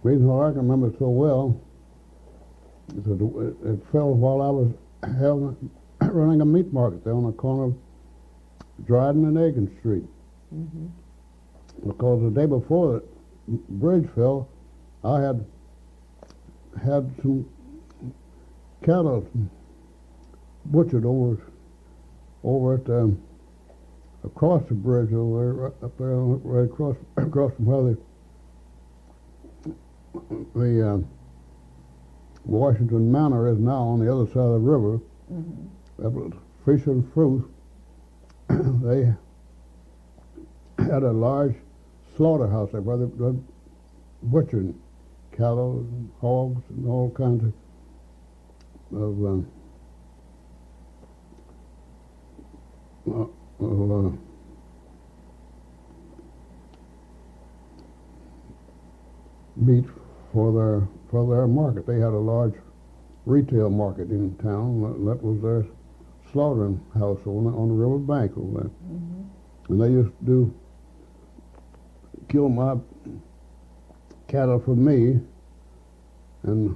reason why I can remember it so well is that it fell while I was running a meat market there on the corner of Dryden and Aiken Street. Mm-hmm. Because the day before the bridge fell, I had some cattle butchered over at across the bridge over there, right up there, right across from where the Washington Manor is now on the other side of the river. Mm-hmm. That was Fish and Fruit. They had a large slaughterhouse there where they were butchering cattle and hogs and all kinds of meat for their market. They had a large retail market in town. That was their slaughtering house on the river bank over there. Mm-hmm. And they used to kill my cattle for me and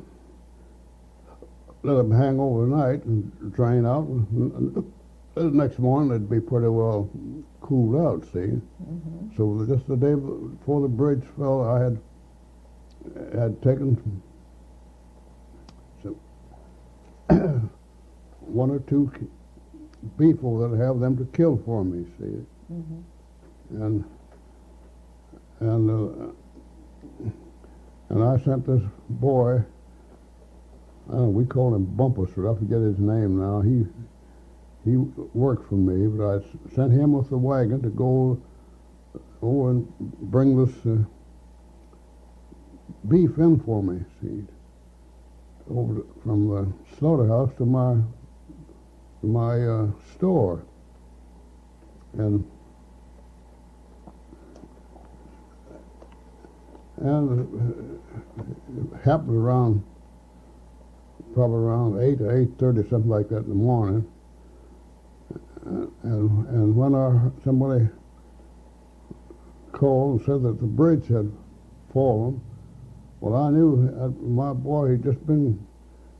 let them hang overnight and drain out. And the next morning they'd be pretty well cooled out, see. Mm-hmm. So just the day before the bridge fell, I had taken some one or two beef over there to have them to kill for me, see. Mm-hmm. And I sent this boy, we call him Bumpus, but I forget his name now. He worked for me, but I sent him with the wagon to go over and bring this beef in for me, see, from the slaughterhouse to my store. And it happened probably around 8 or 8:30, something like that in the morning. And when somebody called and said that the bridge had fallen, well, I knew my boy had just been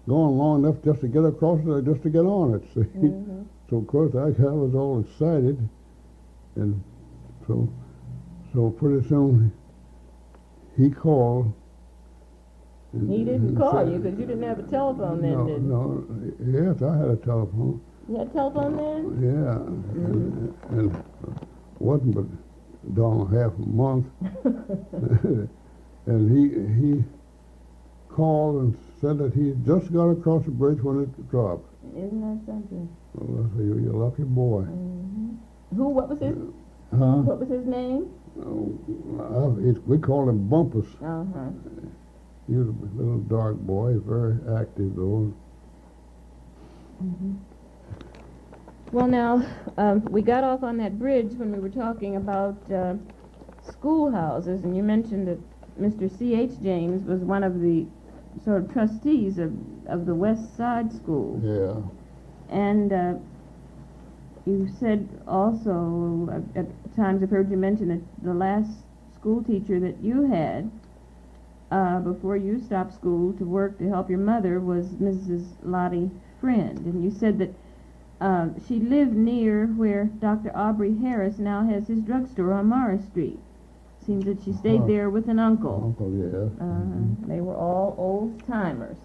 going long enough just to get across it, just to get on it, see. Mm-hmm. So, of course, I was all excited. And so pretty soon he called. He didn't call you because you didn't have a telephone then, did you? No, yes, I had a telephone. You had a telephone then? Yeah, Mm-hmm. and wasn't but $1.50 a month. And he called and said that he just got across the bridge when it dropped. Isn't that something? Well, I said, you're a lucky boy. Mm-hmm. What was his? Huh? What was his name? We called him Bumpus. Uh-huh. He was a little dark boy, very active though. Mm-hmm. Well, now, we got off on that bridge when we were talking about schoolhouses, and you mentioned that Mr. C.H. James was one of the sort of trustees of the West Side School. Yeah. And you said also, at times I've heard you mention that the last school teacher that you had before you stopped school to work to help your mother was Mrs. Lottie Friend. And you said that she lived near where Dr. Aubrey Harris now has his drugstore on Morris Street. Seems that she stayed there with an uncle. Uncle, yeah. They were all old-timers.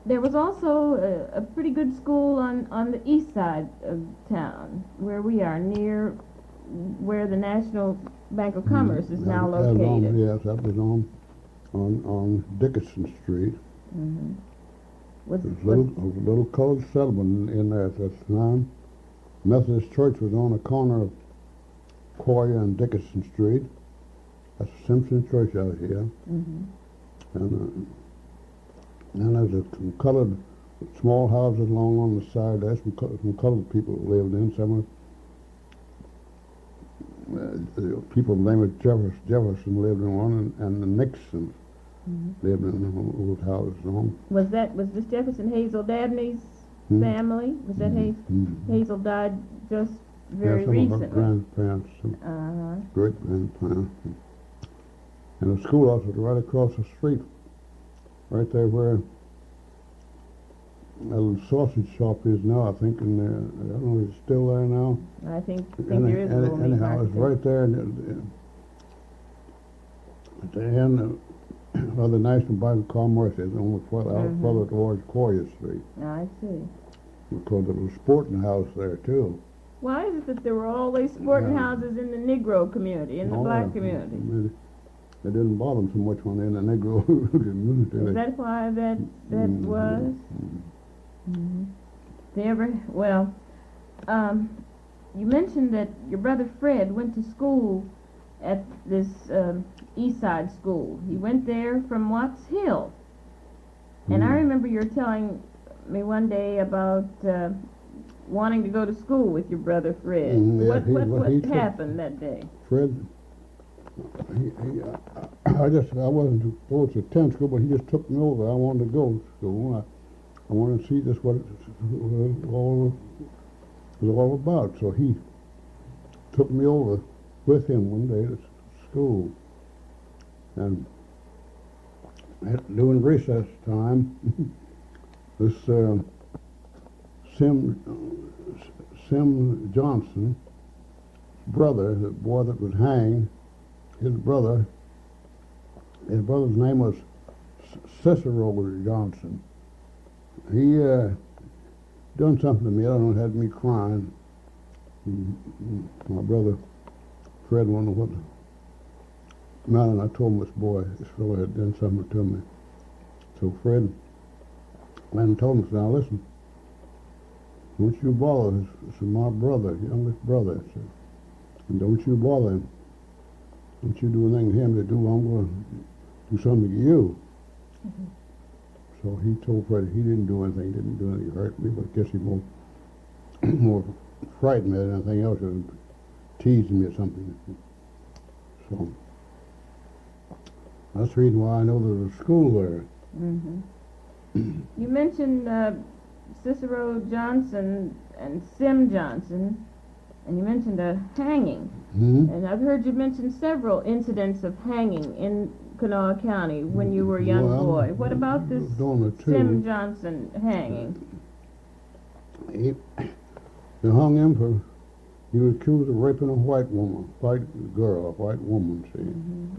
There was also a pretty good school on the east side of town, where we are, near where the National Bank of Commerce is now located. Yes, that was on Dickinson Street. Mm-hmm. There was a little colored settlement in there at that time. Methodist Church was on the corner of Coya and Dickinson Street. That's Simpson Church out here. Mm-hmm. And there's some colored small houses along on the side. There's some colored people that lived in. Some people named Jefferson lived in one, and the Nixons lived in old houses. Was this Jefferson Hazel Dabney's family? Was that Hazel died just very some recently? of her grandparents, great grandparents. And the schoolhouse was right across the street, right there where that little sausage shop is now, I think, and I don't know if it's still there now. I think there is a little meat anyhow, market it's right there, and at the end of the National Bank of Commerce is almost out further towards Quarry Street, I see. because there was a sporting house there too. Why is it that there were always sporting houses in the Negro community, in the black community? It didn't bother them so much when they're in the Negro community. Is that why that was? You mentioned that your brother Fred went to school at this East Side school. He went there from Watts Hill. And I remember you were telling me one day about wanting to go to school with your brother Fred. What happened that day? Fred, I wasn't supposed to attend school, but he just took me over. I wanted to go to school. I wanted to see just what it was all about. So he took me over with him one day to school. And during recess time, this Sim Johnson, brother, the boy that was hanged, his brother's name was Cicero Johnson. He done something to me. I don't know, had me crying. My brother Fred wondered what the matter, and I told him this fellow had done something to me. So Fred went and told him, now listen, don't you bother. This is my brother, youngest brother. Said, and don't you bother him. Don't you do anything to him to do. I'm going to do something to you. So he told Fred he didn't do anything, hurt me, but I guess he more frightened me than anything else, and teased me or something. So that's the reason why I know there's a school there. You mentioned Cicero Johnson and Sim Johnson, and you mentioned a hanging. And I've heard you mention several incidents of hanging in Kanawha County when you were a young boy. What about this Sim Johnson hanging? They hung him for, he was accused of raping a white woman, white woman, see.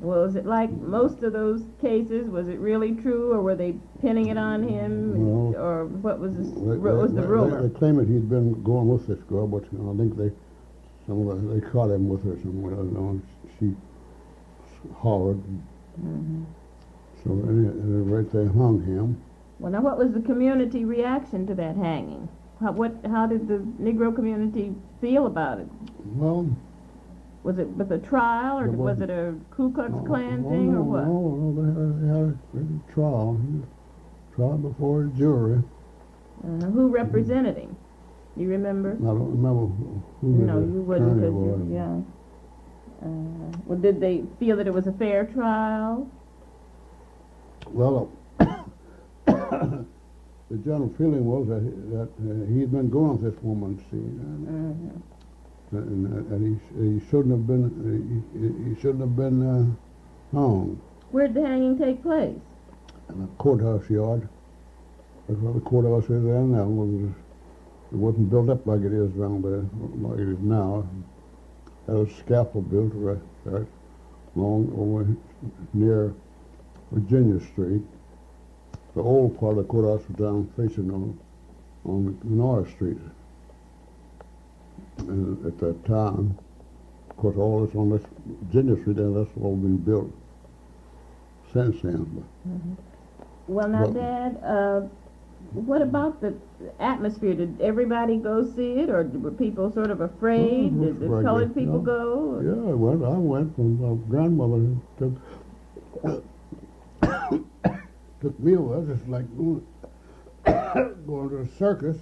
Well, is it like most of those cases? Was it really true, or were they pinning it on him? Or what was the rumor? They claim that he'd been going with this girl, but I think they caught him with her somewhere, and she hollered. So right, they hung him. Well, now what was the community reaction to that hanging? How did the Negro community feel about it? Well, was it with a trial, or was it a Ku Klux Klan thing, or what? No, they had a trial. Trial before a jury. Who represented him? You remember? I don't remember who. No, you wouldn't, because you were young. Well, did they feel that it was a fair trial? Well, the general feeling was that he'd been going with this woman, see, and he shouldn't have been hung. Where did the hanging take place? In the courthouse yard. That's where the courthouse is there now. It wasn't built up like it is around there, like it is now. Had a scaffold built right along over near Virginia Street. The old part of the courthouse was down facing on North Street. And at that time, of course, all this on this Virginia Street, and that's all been built since then. Well, now, Dad, what about the atmosphere? Did everybody go see it, or were people sort of afraid? Did the colored people go? Yeah, I went from my grandmother took me over. That's just like going to a circus.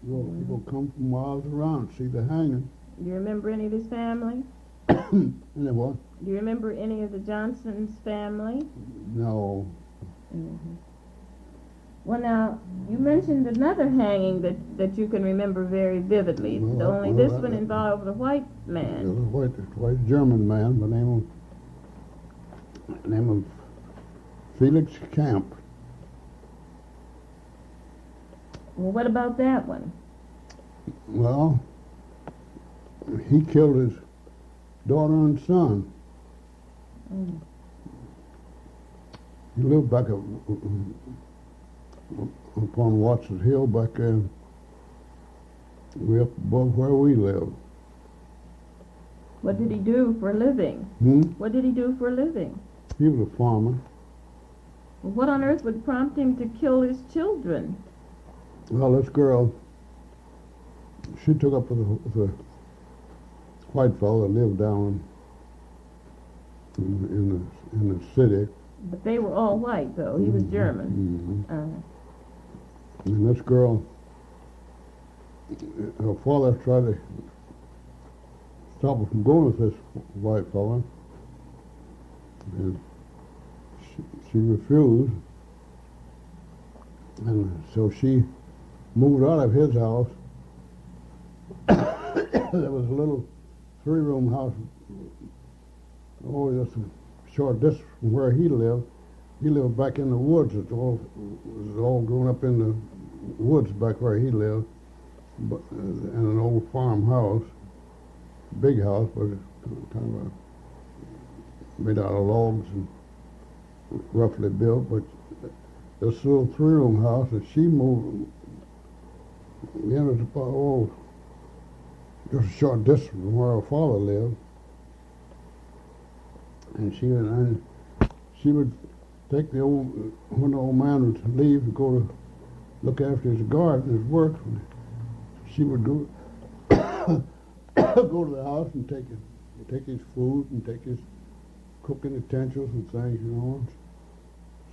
People come from miles around to see the hanging. Do you remember any of his family? Any what? Do you remember any of the Johnson's family? No. Well, now, you mentioned another hanging that you can remember very vividly. Only this one involved a white man. A white German man by the name name of Felix Camp. Well, what about that one? Well, he killed his daughter and son. Mm. He lived back upon Watson Hill back there, way up above where we live. What did he do for a living? What did he do for a living? He was a farmer. Well, what on earth would prompt him to kill his children? Well, this girl, she took up with a white fellow that lived down in the city. But they were all white, though. He was German. And this girl, her father tried to stop her from going with this white fellow, and she refused, and so she moved out of his house. There was a little 3-room house, just a short distance from where he lived. He lived back in the woods. It was all grown up in the woods back where he lived, but in an old farmhouse, big house, but kind of made out of logs and roughly built. But this little 3-room house that she moved, it was about just a short distance from where her father lived, and she would take when the old man would leave to go to look after his garden, his work, she would go go to the house and take his food and take his cooking utensils and things, you know.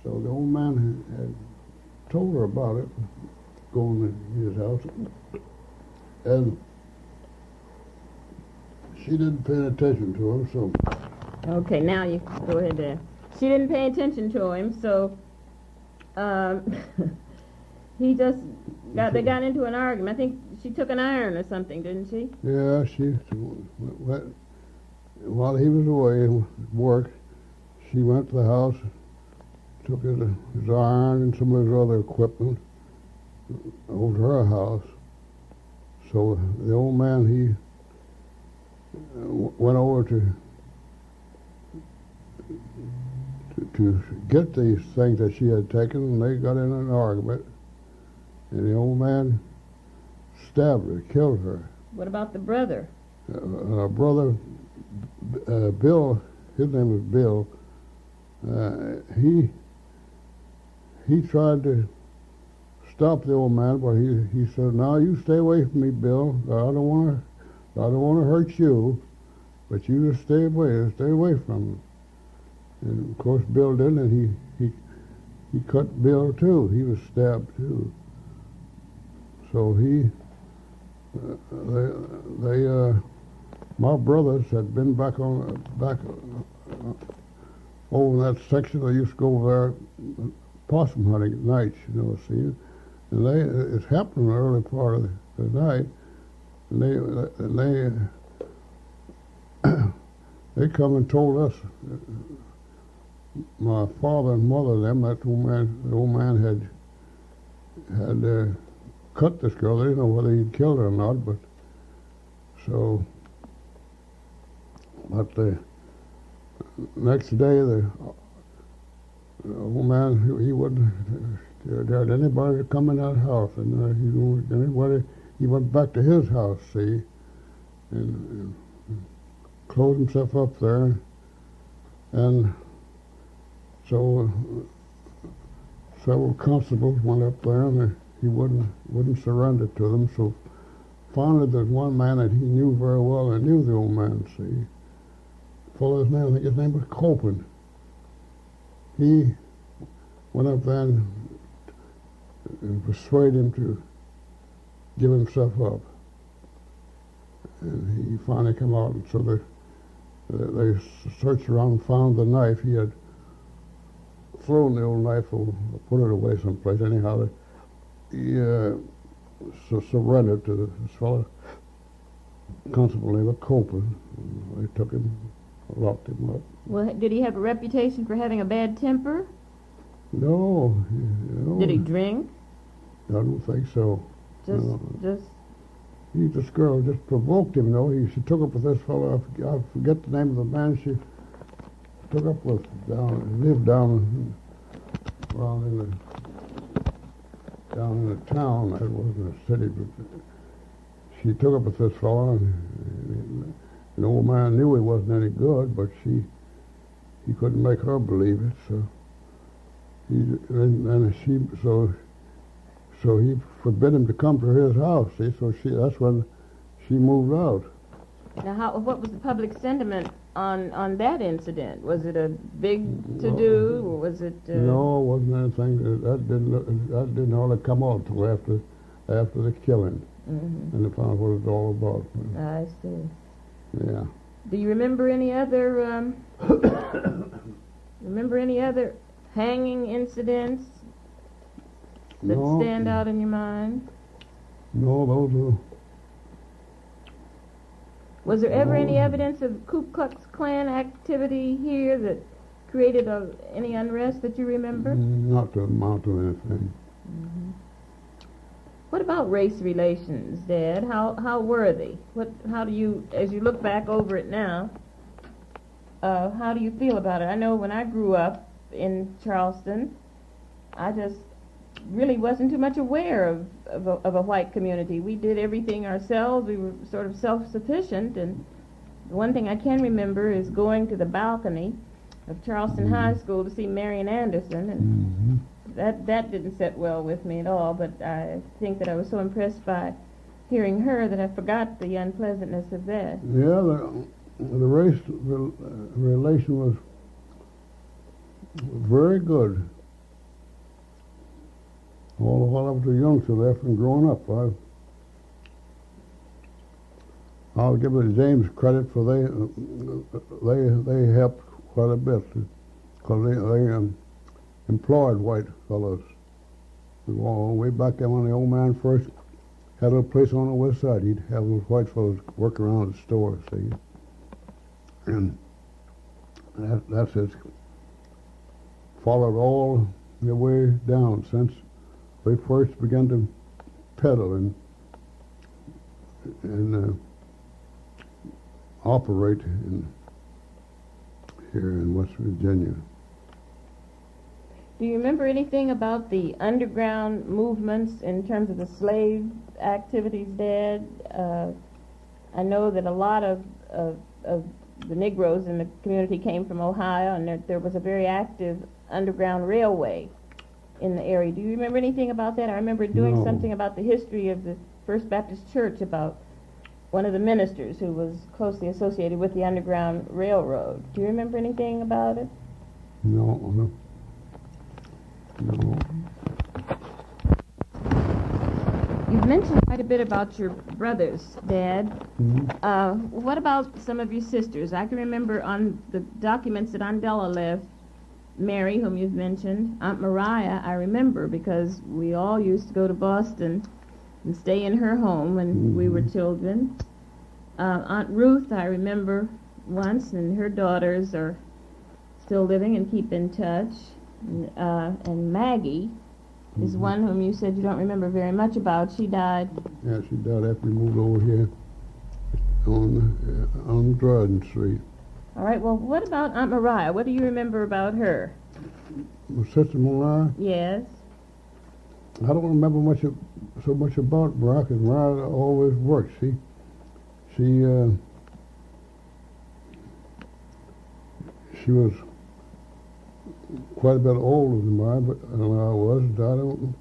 So the old man had told her about it, going to his house, and she didn't pay attention to him. So Okay, now you go ahead there. She didn't pay attention to him, so he just they got into an argument. I think she took an iron or something, didn't she? yeah, while he was away at work, she went to the house, took his iron and some of his other equipment over to her house. So the old man, he went over to get these things that she had taken, and they got in an argument, and the old man stabbed her, killed her. What about the brother? Her brother, Bill, his name was Bill, he tried to stop the old man, but he said, "No, you stay away from me, Bill. I don't want to hurt you, but you just stay away from him." And of course Bill didn't, and he cut Bill too. He was stabbed too. So my brothers had been back over in that section. They used to go over there possum hunting at night, you know, see. And it happened in the early part of the night, and they come and told us, my father and mother, them, that the old man had cut this girl. They didn't know whether he'd killed her or not, but the next day the old man, he wouldn't dare anybody to come in that house, and he went back to his house, see, and closed himself up there, and so several constables went up there, and he wouldn't surrender to them. So finally, there's one man that he knew very well, and knew the old man. See, fellow's name, I think his name was Copeland. He went up there and persuaded him to give himself up, and he finally came out. And so they searched around and found the knife. He had thrown the old rifle, put it away someplace. Anyhow, he surrendered to this fellow, constable named Copeland. They took him locked him up. Well, did he have a reputation for having a bad temper? No, Did he drink? I don't think so. Just, No. just. This girl just provoked him, though. She took up with this fellow. I forget the name of the man she took up with. Lived down around in the town. It wasn't a city, but she took up with this fellow, and the old man knew he wasn't any good, but he couldn't make her believe it. So he forbid him to come to his house. See, so that's when she moved out. Now, what was the public sentiment on that incident? Was it a big to-do, or was it? No, it wasn't anything. That didn't hardly come out till after the killing, and they found what it was all about. I see. Yeah. Do you remember any other? Remember any other hanging incidents that stand out in your mind? No, those are. Was there ever any evidence of Ku Klux Klan activity here that created any unrest that you remember? Not to amount to anything. What about race relations, Dad? How were they? How do you, as you look back over it now, how do you feel about it? I know when I grew up in Charleston, I just really wasn't too much aware of a white community. We did everything ourselves. We were sort of self-sufficient, and the one thing I can remember is going to the balcony of Charleston High School to see Marian Anderson, and that didn't sit well with me at all, but I think that I was so impressed by hearing her that I forgot the unpleasantness of that. Yeah, the race relation was very good. All while I was a youngster there from growing up, I'll give the James credit for they helped quite a bit because they employed white fellows. Way back there when the old man first had a place on the west side, he'd have those white fellows work around the store, see, and that's it. Followed all the way down since they first began to peddle and operate here in West Virginia. Do you remember anything about the underground movements in terms of the slave activities, Dad? I know that a lot of the Negroes in the community came from Ohio, and there was a very active underground railway in the area. Do you remember anything about that? I remember doing something about the history of the First Baptist Church about one of the ministers who was closely associated with the Underground Railroad. Do you remember anything about it? No. You've mentioned quite a bit about your brothers, Dad. What about some of your sisters? I can remember on the documents that Andela left, Mary, whom you've mentioned, Aunt Mariah, I remember because we all used to go to Boston and stay in her home when we were children. Aunt Ruth, I remember once, and her daughters are still living and keep in touch. And Maggie is one whom you said you don't remember very much about. She died. Yeah, she died after we moved over here on Dryden Street. All right, well, what about Aunt Mariah? What do you remember about her? My sister Mariah? Yes. I don't remember so much about Mariah because Mariah always worked. She was quite a bit older than mine, but I was. I don't.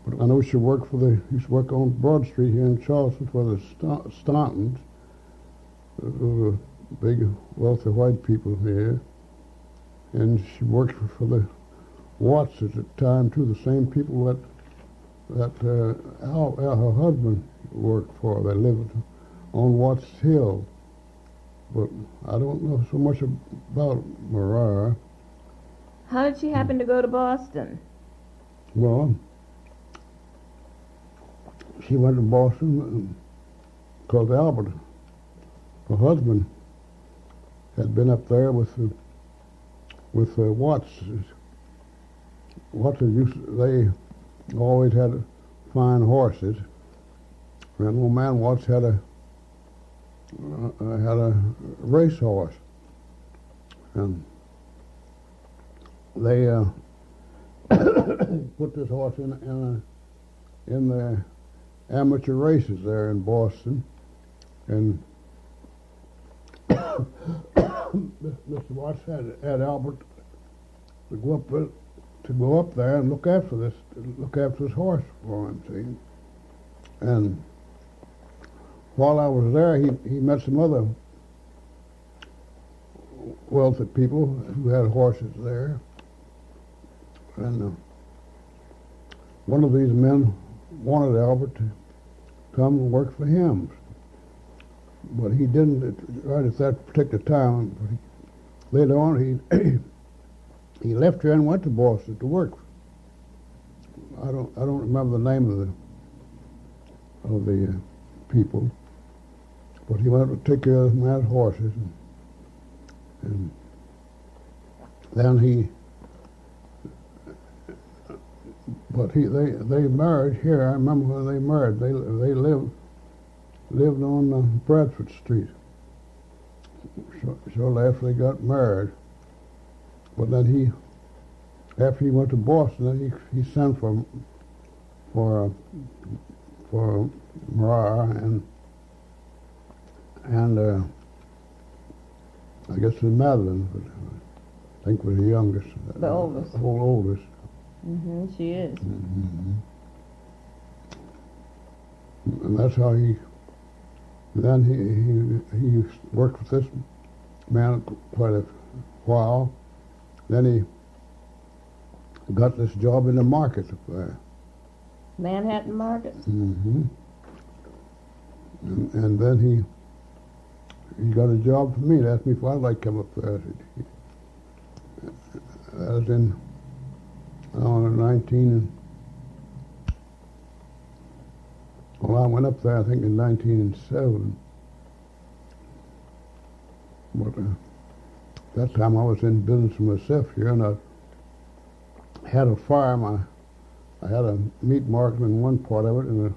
But I know she used to work on Broad Street here in Charleston for the Stantons. Those were big, wealthy white people here, and she worked for the Watts at the time too. The same people that her husband worked for. They lived on Watts Hill, but I don't know so much about Mariah. How did she happen to go to Boston? Well, she went to Boston because Albert, her husband, had been up there with Watts. Watts they always had fine horses, and old man Watts had a racehorse, and they put this horse in the amateur races there in Boston, and Mr. Watts had Albert to go up there and look after this horse for him. See, and while I was there, he met some other wealthy people who had horses there, and one of these men wanted Albert to come and work for him, but he didn't right at that particular time. But later on, he left here and went to Boston to work. I don't remember the name of the people, but he went to take care of man's horses, and then they married here. I remember when they married. They lived on Bradford Street. Shortly after they got married, but then after he went to Boston, then he sent for Mariah and I guess it was Madeline, but I think was the youngest. The oldest. The oldest. She is. And that's how he worked with this man quite a while. Then he got this job in the market up there. Manhattan Market? And then he got a job for me. He asked me if I'd like to come up there. That was in 19 well, I went up there I think in 1907. But that time I was in business myself here, and I had a farm. I had a meat market in one part of it and a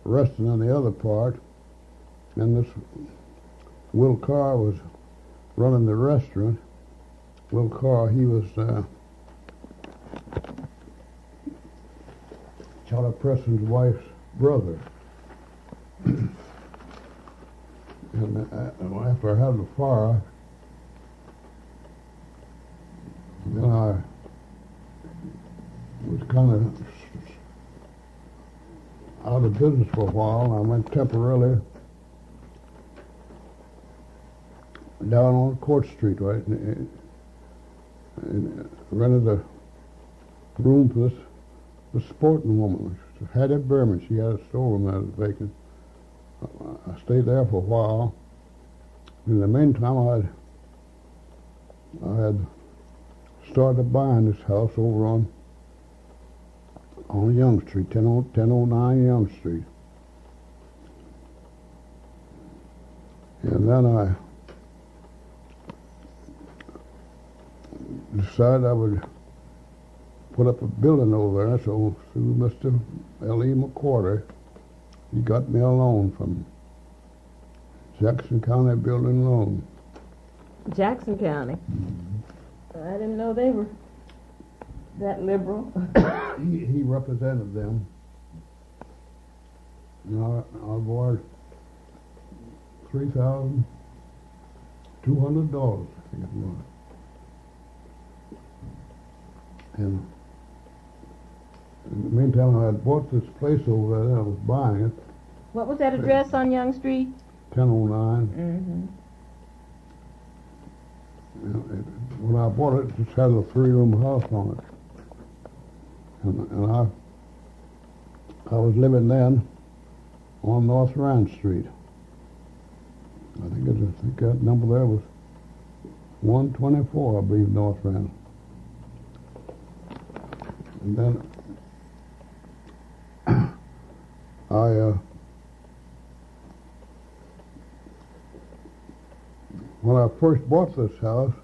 restaurant in the other part. And this Will Carr was running the restaurant. Will Carr, he was Charlie Preston's wife's brother. And after I had the fire, then I was kind of out of business for a while, and I went temporarily down on Court Street, right, and rented a room for this sporting woman, Hattie Berman. She had a storeroom that was vacant. I stayed there for a while. In the meantime, I had started buying this house over on Young Street, 1009 Young Street. And then I decided I would put up a building over there, so through Mr. L.E. McQuarter, he got me a loan from Jackson County Building Loan. Jackson County? I didn't know they were that liberal. He represented them. And I borrowed $3,200, I think it was. And in the meantime, I had bought this place over there. I was buying it. What was that address on Young Street? 1009. When I bought it, it just had a 3-room house on it. And I was living then on North Rand Street. I think that number there was 124, I believe, North Rand. And then when I first bought this house,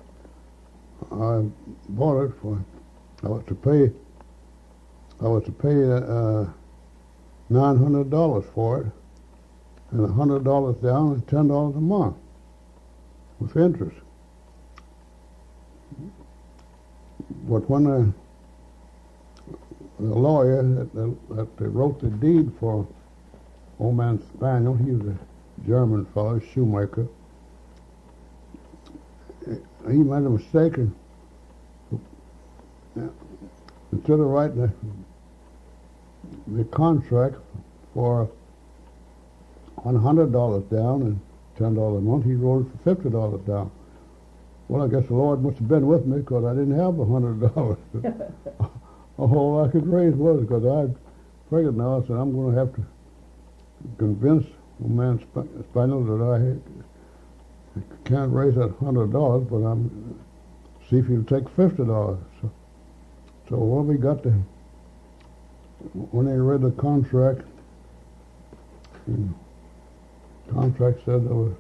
I bought it for, I was to pay $900 for it, and $100 down and $10 a month with interest. But when the lawyer that wrote the deed for old man Spaniel, he was a German fellow, shoemaker, he made a mistake, and instead of writing the contract for $100 down and $10 a month, he wrote it for $50 down. Well, I guess the Lord must have been with me, because I didn't have $100. All I could raise was, because I figured now, I said, I'm going to have to convince old man Spaniel that I can't raise that $100, but I'm see if he'll take $50. So when we got when they read the contract, the contract said there was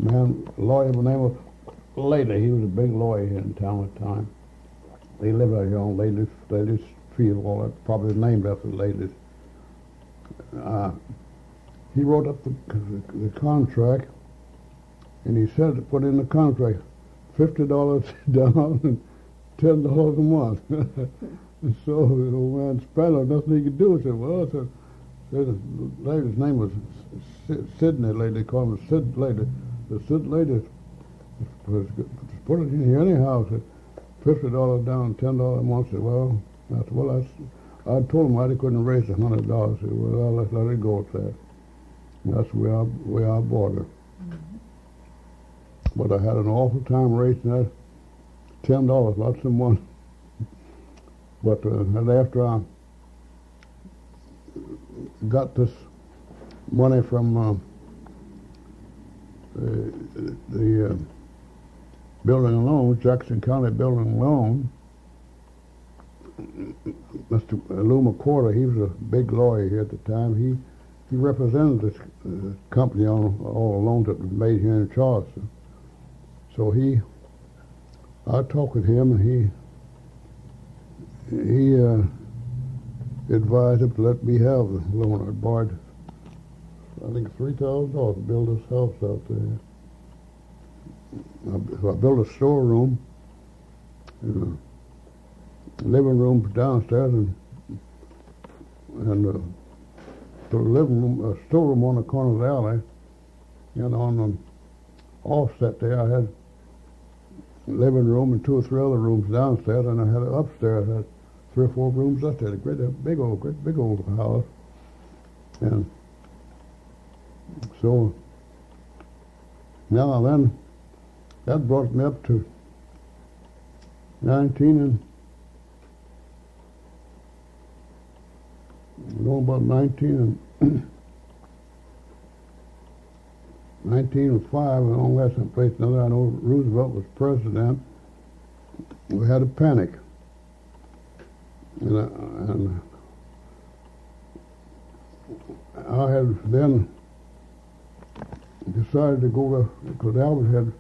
a lawyer by the name of Lady. He was a big lawyer here in town at the time. They lived out here on Ladies Field, all that, probably named after ladies. He wrote up the contract, and he said to put in the contract $50 down and $10 a month. And so the old man Spanner, nothing he could do. He said, well, the lady's name was Sydney Lady. They called her Sid Lady. The Sid Lady put it in here anyhow. Said $50 down, $10 a month. Said, well, I told him why they couldn't raise $100. Said, well, let's let it go at that. And that's the way I bought her. Mm-hmm. But I had an awful time raising that $10, lots of money. But after I got this money from the building loan, Jackson County building loan, Mr. Lou McCorder, he was a big lawyer here at the time. He represented this company on all the loans that was made here in Charleston. So I talked with him, and he advised him to let me have the loan. I borrowed, I think, $3,000 to build this house out there. So I built a storeroom, a living room downstairs, and put a living room, a storeroom on the corner of the alley, and on the offset there I had a living room and 2 or 3 other rooms downstairs, and I had upstairs, I had 3 or 4 rooms upstairs, a great big old house. And so now and then that brought me up to 19 and 5, and all that someplace. Another, I know Roosevelt was president. We had a panic, and I had then decided to go to, because Albert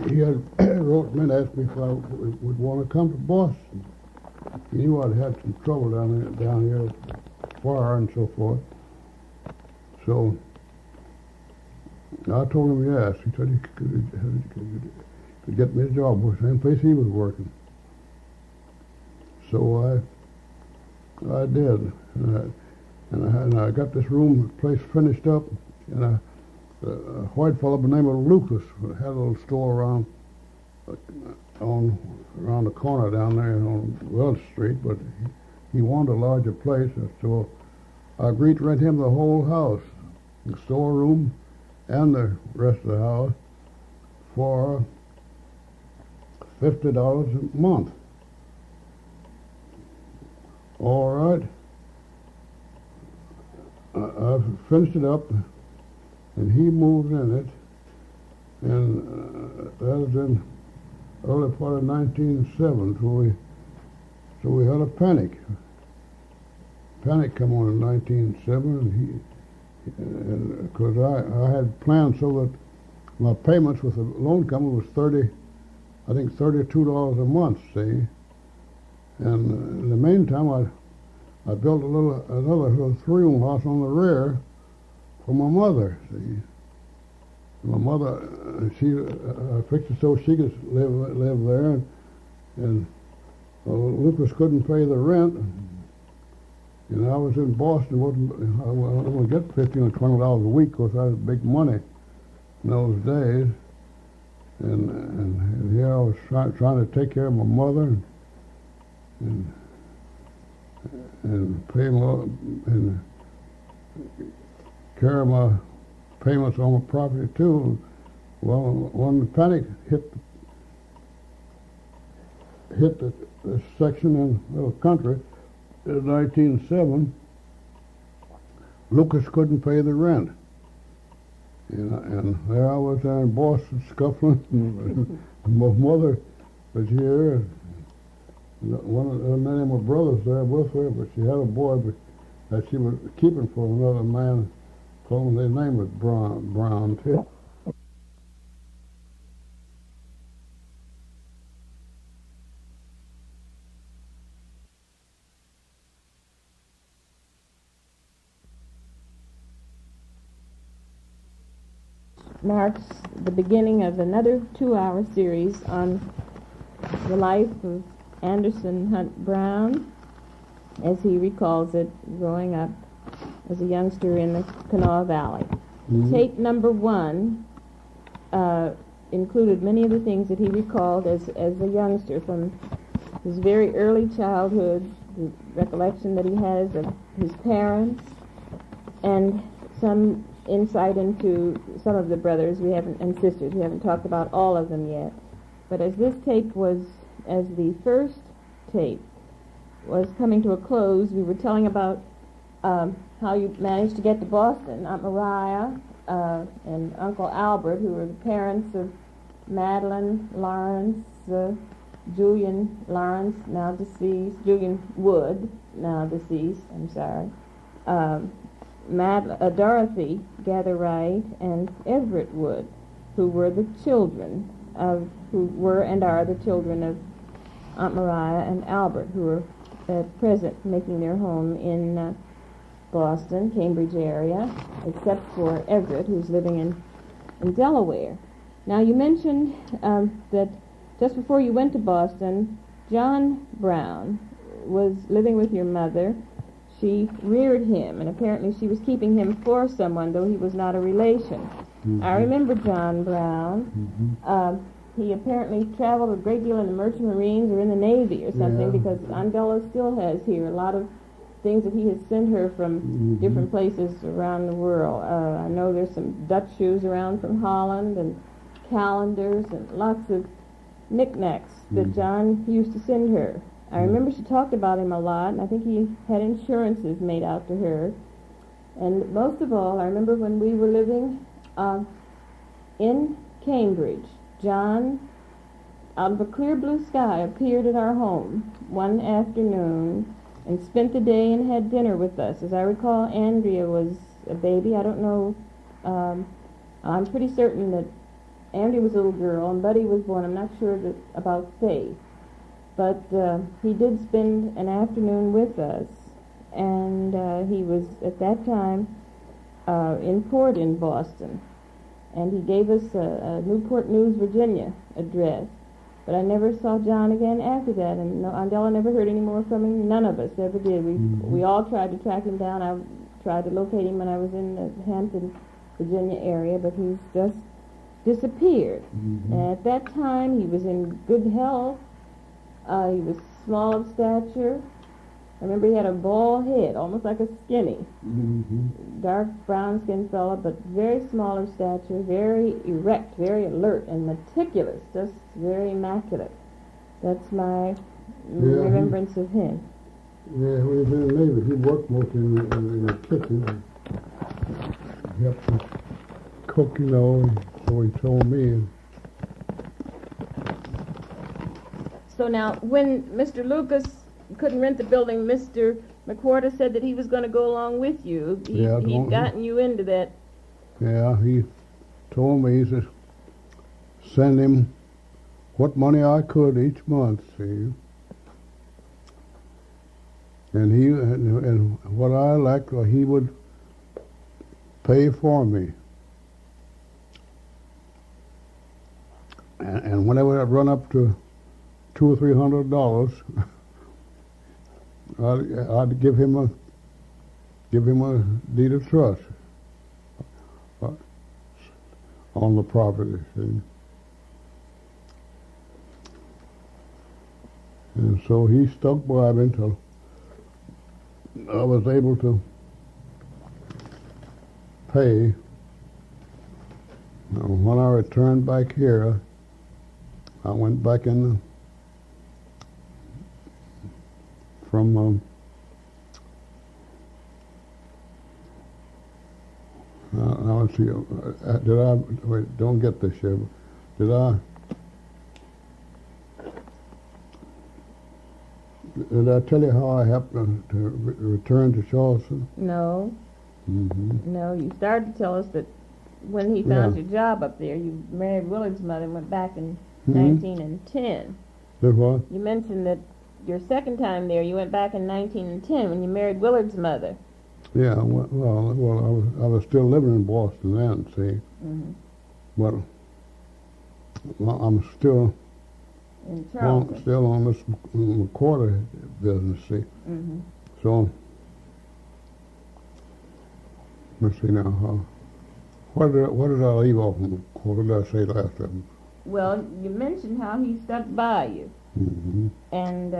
he had wrote me and asked me if I would want to come to Boston. He knew I'd had some trouble down here, fire and so forth. So I told him yes. He said he could get me a job with the same place he was working. So I did, and I got this place finished up, and a white fellow by the name of Lucas had a little store around the corner down there on Wells Street, but he wanted a larger place, so I agreed to rent him the whole house, the storeroom and the rest of the house, for $50 a month. All right. I finished it up, and he moved in it, and that was in early part of 1907. So we had a panic. Panic come on in 1907, and because I had planned so that my payments with the loan company was $32 a month, see. And in the meantime, I built another little three-room house on the rear for my mother, see. My mother, she fixed it so she could live there, and Lucas couldn't pay the rent. And I was in Boston. I wasn't going to get $15 or $20 a week because I had big money in those days. And here I was trying to take care of my mother and pay and carry my payments on my property too. Well, when the panic hit this section in the country in 1907, Lucas couldn't pay the rent. And there I was there in Boston scuffling. And my mother was here. Many of my brothers there with her, but she had a boy that she was keeping for another man. Told him their name was Brown too. Marks the beginning of another 2-hour series on the life of Anderson Hunt Brown, as he recalls it, growing up as a youngster in the Kanawha Valley. Tape number 1 included many of the things that he recalled as a youngster from his very early childhood, the recollection that he has of his parents, and some insight into some of the brothers and sisters. We haven't talked about all of them yet. But as this tape was, as the first tape was coming to a close, we were telling about how you managed to get to Boston. Aunt Mariah and Uncle Albert, who were the parents of Madeline Lawrence, Julian Lawrence, now deceased, Julian Wood, now deceased, I'm sorry, Dorothy Gatherwright and Everett Wood, who were the children of, who were and are the children of Aunt Mariah and Albert, who are at present making their home in Boston, Cambridge area, except for Everett, who's living in Delaware. Now, you mentioned that just before you went to Boston, John Brown was living with your mother. She reared him, and apparently she was keeping him for someone, though he was not a relation. I remember John Brown. He apparently traveled a great deal in the Merchant Marines or in the Navy or something, because Andella still has here a lot of things that he has sent her from different places around the world. I know there's some Dutch shoes around from Holland, and calendars, and lots of knickknacks that John used to send her. I remember she talked about him a lot, and I think he had insurances made out to her. And most of all, I remember when we were living in Cambridge, John, out of a clear blue sky, appeared at our home one afternoon and spent the day and had dinner with us. As I recall, Andrea was a baby. I don't know. I'm pretty certain that Andrea was a little girl and Buddy was born. I'm not sure about Faith. But he did spend an afternoon with us, and he was at that time in port in Boston, and he gave us a Newport News, Virginia address. But I never saw John again after that, and Andella never heard any more from him. None of us ever did. We all tried to track him down. I tried to locate him when I was in the Hampton, Virginia area, but he's just disappeared. And at that time, he was in good health. He was small of stature. I remember he had a bald head, almost like a skinny, dark brown-skinned fellow, but very small of stature, very erect, very alert, and meticulous, just very immaculate. That's my remembrance of him. Yeah, when he was in the Navy, he worked mostly in the kitchen. He helped us cook, so he told me. So now, when Mr. Lucas couldn't rent the building, Mr. McWhorter said that he was going to go along with you. He'd gotten you into that. Yeah, he told me, he says, send him what money I could each month, see. And what I liked, he would pay for me. And whenever I'd run up to $200 or $300, I'd give him a deed of trust on the property, see. And so he stuck by me until I was able to pay. Now, when I returned back here, I went back in from now let's see, did I, wait, don't get this here, did I tell you how I happened to return to Charleston? No. Mm-hmm. No, you started to tell us that when he found Yeah. your job up there, you married Willard's mother and went back in Mhm. 1910. Did what? You mentioned that your second time there, you went back in 1910 when you married Willard's mother. Yeah, well, I was still living in Boston then, see. Mm-hmm. But I'm still In Charleston. still on this quarter business, see. Mm-hmm. So, let's see now. What did I leave off? What did I say last time? Well, you mentioned how he stuck by you, Mm-hmm. and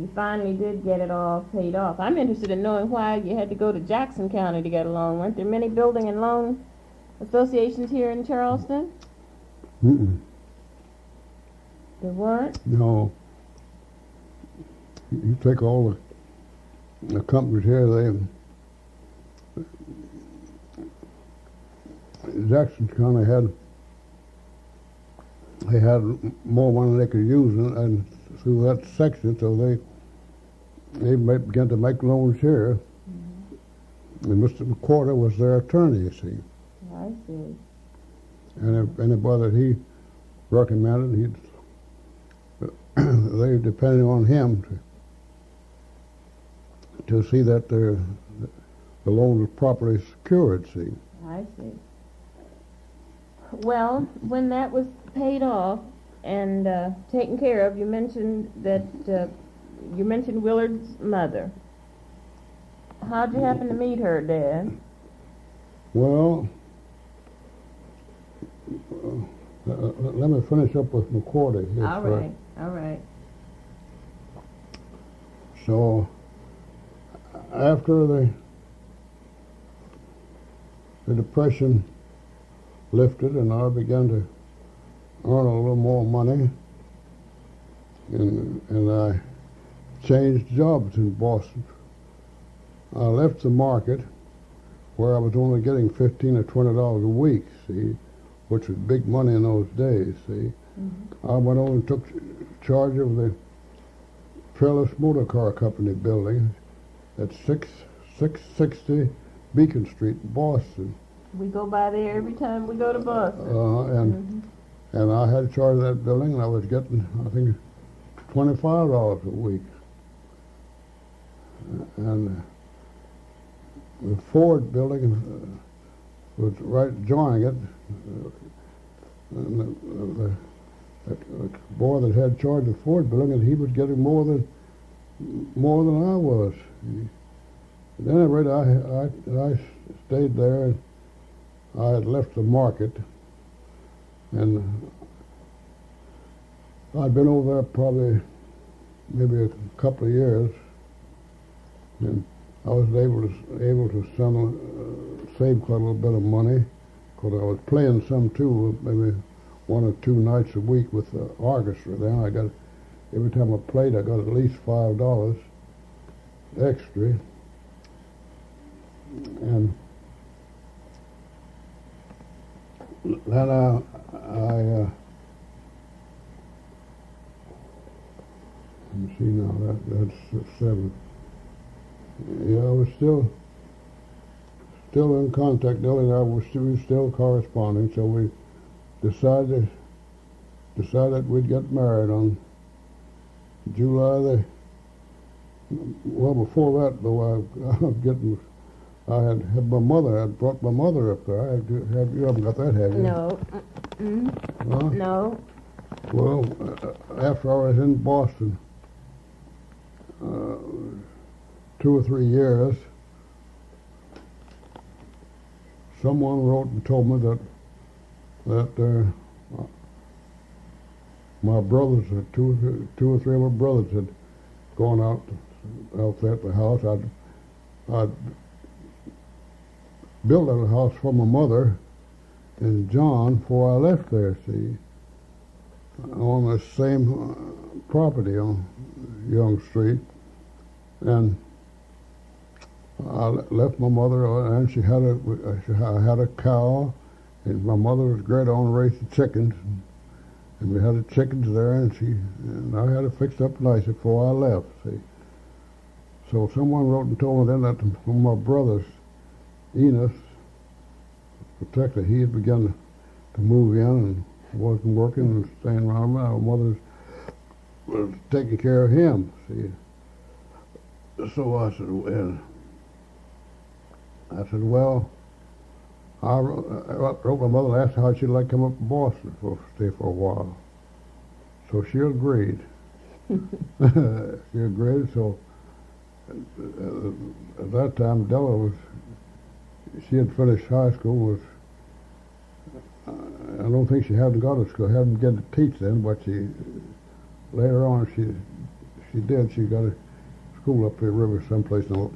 you finally did get it all paid off. I'm interested in knowing why you had to go to Jackson County to get a loan. Weren't there many building and loan associations here in Charleston? Mm-mm. There weren't? No. You take all the companies here, Jackson County they had more money they could use, and through that section, so they began to make loans here. Mm-hmm. And Mr. McQuarter was their attorney, you see. I see. And if anybody that he recommended, they depended on him to see that the loan was properly secured, see. I see. Well, when that was paid off and taken care of, you mentioned that you mentioned Willard's mother. How'd you happen to meet her, Dad? Well, let me finish up with McQuarter here. All right, all right. So, after the Depression lifted and I began to earn a little more money, and I changed jobs in Boston. I left the market where I was only getting $15 or $20 a week, see, which was big money in those days, see. Mm-hmm. I went over and took charge of the Trellis Motor Car Company building at 660 Beacon Street in Boston. We go by there every time we go to Boston. And I had charge of that building, and I was getting, I think, $25 a week. And the Ford building was right adjoining it. And the boy that had charge of the Ford building, and he was getting more than I was. At any rate, I stayed there, and I had left the market, and I'd been over there probably maybe a couple of years, and I was able to save quite a little bit of money, because I was playing some too, maybe 1 or 2 nights a week with the orchestra. Then every time I played, I got at least $5 extra, and then let me see now, that's 7. Yeah, I was still in contact. Ellie and I were still corresponding, so we decided decided we'd get married on July the. Well, before that, though, I had my mother. I brought my mother up there. You haven't got that, have you? No. Huh? No. Well, after I was in Boston, 2 or 3 years, someone wrote and told me that my brothers, two or three of my brothers, had gone out there at the house. I'd built a house for my mother and John before I left there, see, on the same property on Young Street. And I left my mother, and I had a cow, and my mother was great on raising chickens, and we had the chickens there, and I had it fixed up nice before I left, see. So someone wrote and told me then that one of my brothers, Enos, protector, he had begun to move in and wasn't working and staying around. My mother was taking care of him, see. So I said, well, I wrote my mother and asked her how she'd like to come up to Boston stay for a while. So she agreed. She agreed. So at that time, Della she had finished high school. I don't think she hadn't got to school, hadn't begun to teach then, but later on she did. She got a school up the river someplace up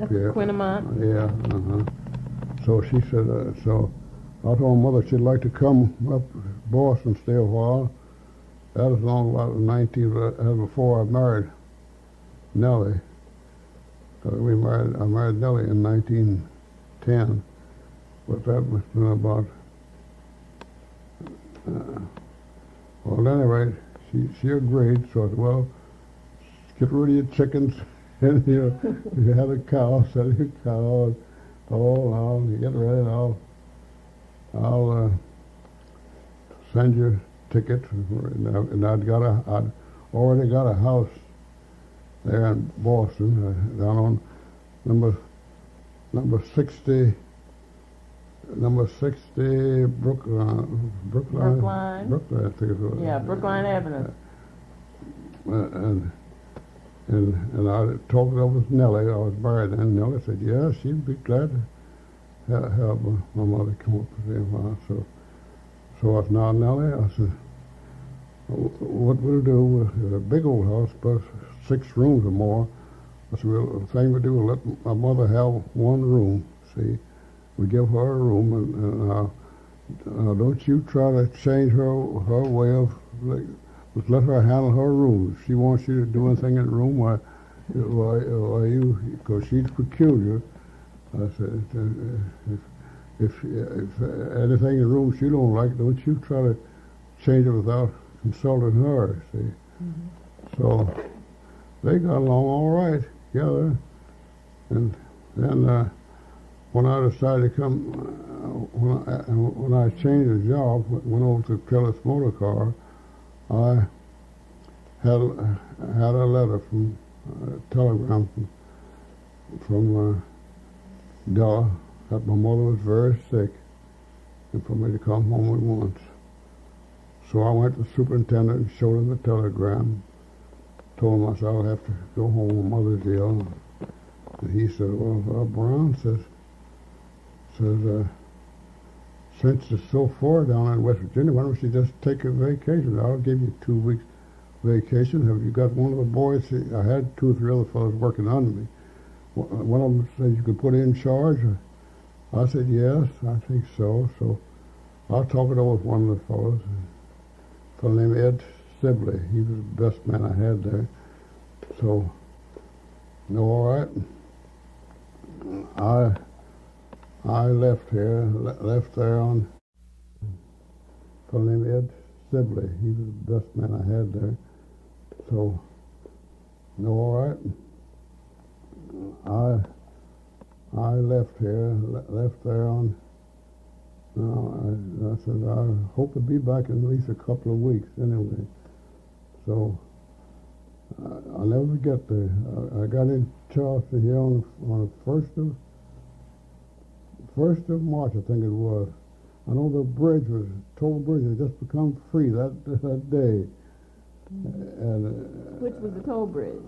here. Quinnamont? Yeah, So she said, so I told my mother she'd like to come up to Boston, stay a while. That was long about 19, before I married Nellie. I married Nellie in 1910, but that must have been about, well, at any rate, she agreed, so I said, well, get rid of your chickens, and you have a cow, sell your cow, I'll get ready, I'll send you tickets, and I'd already got a house there in Boston, down on number 60 Brookline, I think it was. Yeah, Brookline Avenue. And I talked it over with Nellie. I was married then. Nellie said, yeah, she'd be glad to have my mother come up to see him. So I said, now, Nellie, I said, what we'll do with a big old house, plus 6 rooms or more. I said, well, the thing we do, we'll let my mother have one room, see. We give her a room, and don't you try to change her way of, just let her handle her rooms. If she wants you to do anything in the room, why you, because she's peculiar. I said, if anything in the room she don't like, don't you try to change it without consulting her, see. Mm-hmm. So they got along all right together. And then when I decided to come, when I changed the job, went over to Kellis Motor Car, I had a letter from a telegram from Della that my mother was very sick and for me to come home at once. So I went to the superintendent and showed him the telegram, told him I said I'll have to go home, my mother's ill. And he said, well, Brown says, since it's so far down in West Virginia, why don't you just take a vacation? I'll give you 2 weeks vacation. Have you got one of the boys? I had 2 or 3 other fellows working under me. One of them said you could put in charge. I said, yes, I think so. So I'll talk it over with one of the fellows, a fellow named Ed Sibley. He was the best man I had there. So, all right. I left there on a fellow named Ed Sibley. He was the best man I had there. So, all right. I left there on I said, I hope to be back in at least a couple of weeks anyway. So I'll never forget I got in Charleston here on the first of March, I think it was. I know the toll bridge had just become free that day. And Which was the toll bridge?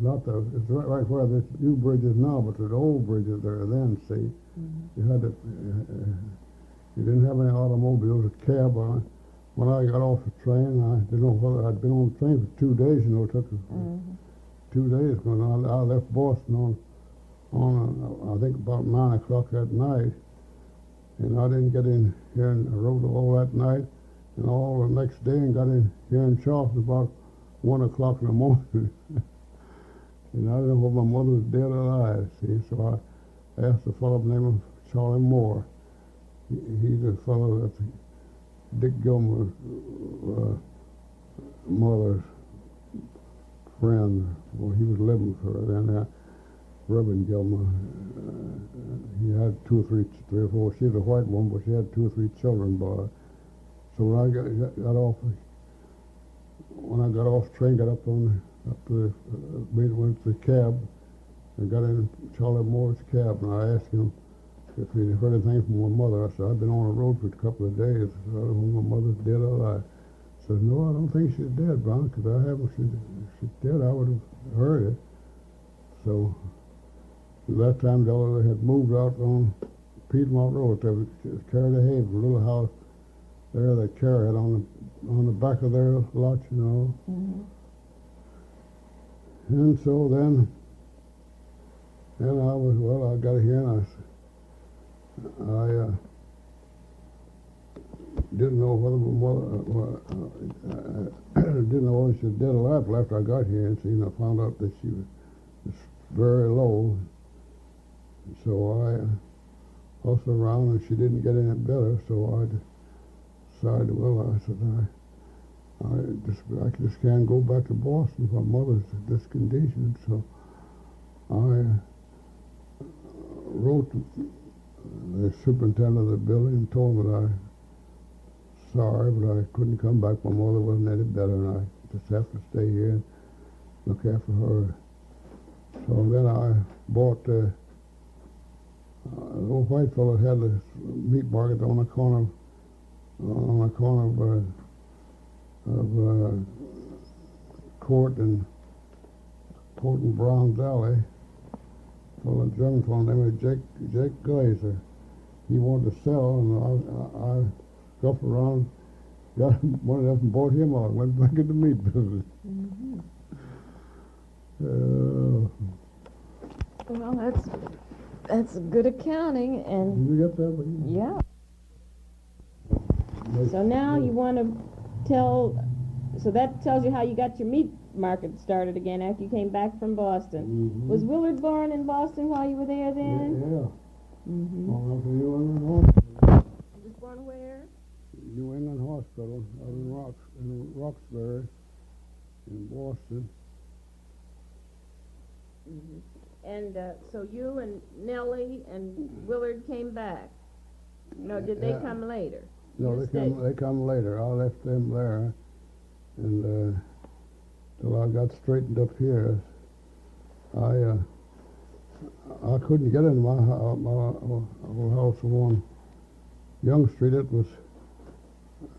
It's right where this new bridge is now, but the old bridge is there then, see. You had to, you didn't have any automobiles, a cab on. When I got off the train, I didn't know whether I'd been on the train for 2 days, it took 2 days when I left Boston on I think about 9 o'clock that night, and I didn't get in here, and I rode all that night and all the next day, and got in here in Charleston about 1 o'clock in the morning. And I didn't know whether my mother was dead or alive, see, so I asked a fellow by the name of Charlie Moore. He's a fellow that's Dick Gilmer's mother's friend. Well, he was living with her then. Reverend Gilmer. He had three or four. She was a white woman, but she had 2 or 3 children by her. So when I got off the train, got up went to the cab, and got in Charlie Moore's cab, and I asked him if he'd heard anything from my mother. I said, I've been on the road for a couple of days. I don't know if my mother's dead or alive. He said, no, I don't think she's dead, Brown, because if she's dead, I would have heard it. So at that time, they had moved out on Piedmont Road. They was Carrie the Haven, a little house there that Carrie had on the back of their lot, you know. And so then I got here, and I didn't know whether my mother, didn't know whether she was dead or alive till after I got here, and so, I found out that she was very low. So I hustled around, and she didn't get any better, so I decided, I said, I just can't go back to Boston if my mother's in this condition. So I wrote the superintendent of the building and told him that I sorry, but I couldn't come back. My mother wasn't any better, and I just have to stay here and look after her. So then I bought the old white fellow had this meat market on the corner of Court and Brown's Alley. A German fellow named Jake Glazer. He wanted to sell, and I scuffed around, got one of them and bought him out. Went back in the meat business. Well, that's good accounting, and You get that one? yeah. So now you want to so that tells you how you got your meat market started again after you came back from Boston. Was Willard born in Boston while you were there then? Yeah. Well, New England He was born where? New England Hospital out in Roxbury, in Boston. And so you and Nellie and Willard came back. No, did they come later? No, they come later. I left them there, and till I got straightened up here, I couldn't get into my old house on Young Street. It was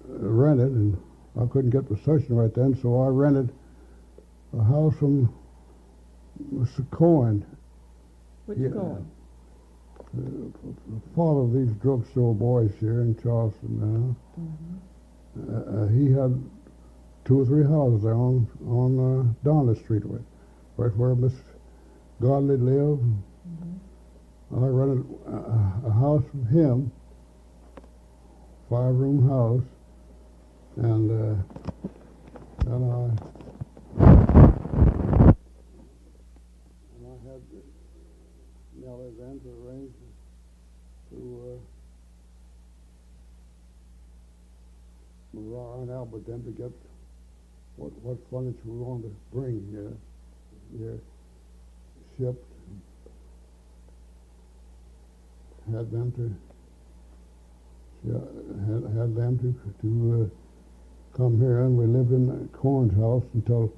rented, and I couldn't get possession right then, so I rented a house from Mr. Cohen. Which Cohen? The father of these drugstore boys here in Charleston now. He had 2 or 3 houses there on Donner Street, right where Miss Godley lived. I rented a house from him, 5-room house, and then I had Nellie then to arrange to Marar and Albert then to get what furniture we wanted to bring here shipped. Had them to had them to come here, and we lived in Corn's house until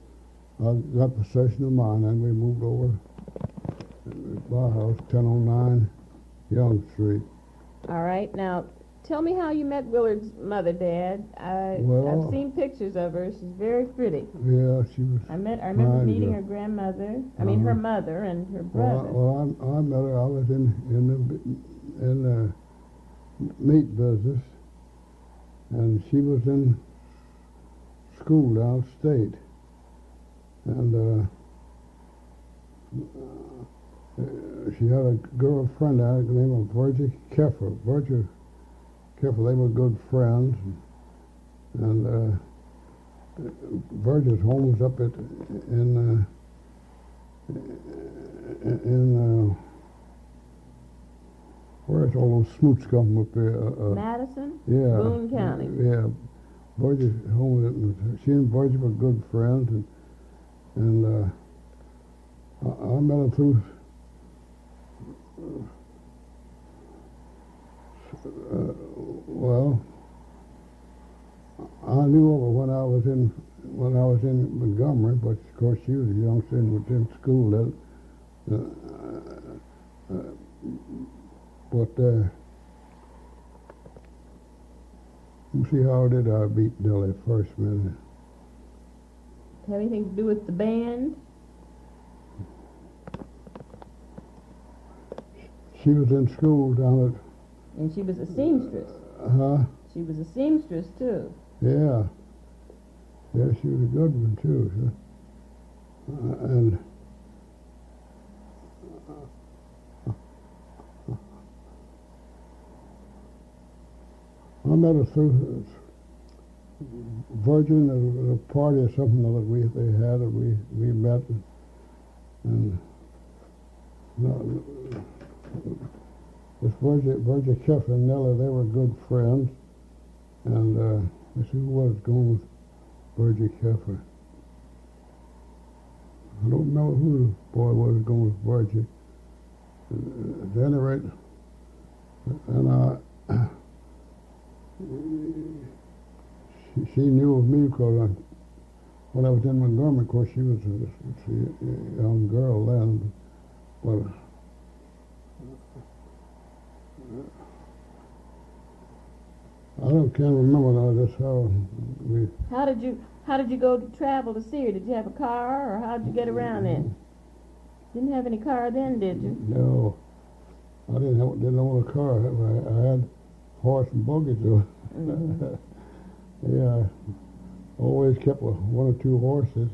I got possession of mine, and we moved over to my house, 1009 Young Street. All right. Now, tell me how you met Willard's mother, Dad. I've seen pictures of her. She's very pretty. Yeah, she was. I remember meeting her grandmother. I mean, her mother and her brother. Well, I met her. I was in the meat business, and she was in school downstate, and she had a girlfriend out named Virgie Keffer. Virgie Keffer, they were good friends, and Virgie's home was up in where's all those smoots come up there? Madison? Yeah. Boone County. Yeah. Virgie's home, she and Virgie were good friends, and I met her through well, I knew her when I was in Montgomery, but of course she was a youngster and was in school then. You see, how did I beat Dilly first minute? Have anything to do with the band? She was in school down at. And she was a seamstress. She was a seamstress too. Yeah. Yeah, she was a good one too. And I met her through Virgin at a party or something that they had, and we met, and this Virgin Keffer and Nella, they were good friends, and I said, who was going with Virgin Keffer? I don't remember who the boy was going with Virgin. At any rate, and she knew of me because when I was in Montgomery, of course, she was a young girl then, but can't remember now just how we. How did you go to travel to see her? Did you have a car, or how did you get around then? Didn't have any car then, did you? No, I didn't own a car. I had horse and buggy too. Mm-hmm. Yeah, always kept one or two horses.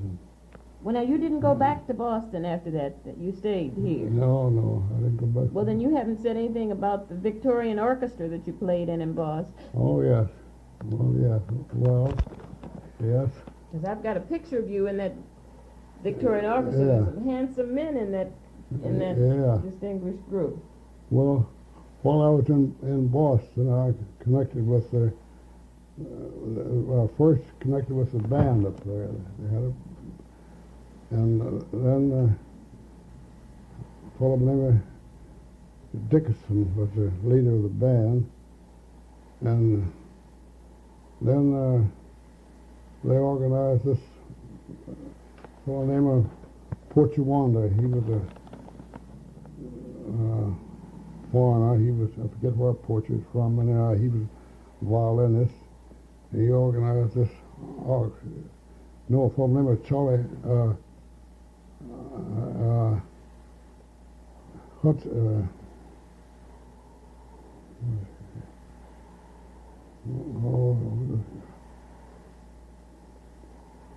Well, now you didn't go back to Boston after that. You stayed here. No, I didn't go back. Well, then you haven't said anything about the Victorian orchestra that you played in Boston. Oh yes, well, yes. Because I've got a picture of you in that Victorian orchestra. Yeah. There's some handsome men in that distinguished group. Well, while I was in Boston, I connected with first connected with the band up there. They had and then a fellow named Dickinson was the leader of the band, and then they organized this fellow named Portuanda. He was a foreigner. He was, I forget where Porch was from, and he was a violinist. He organized this orchestra. No, a fellow named Charlie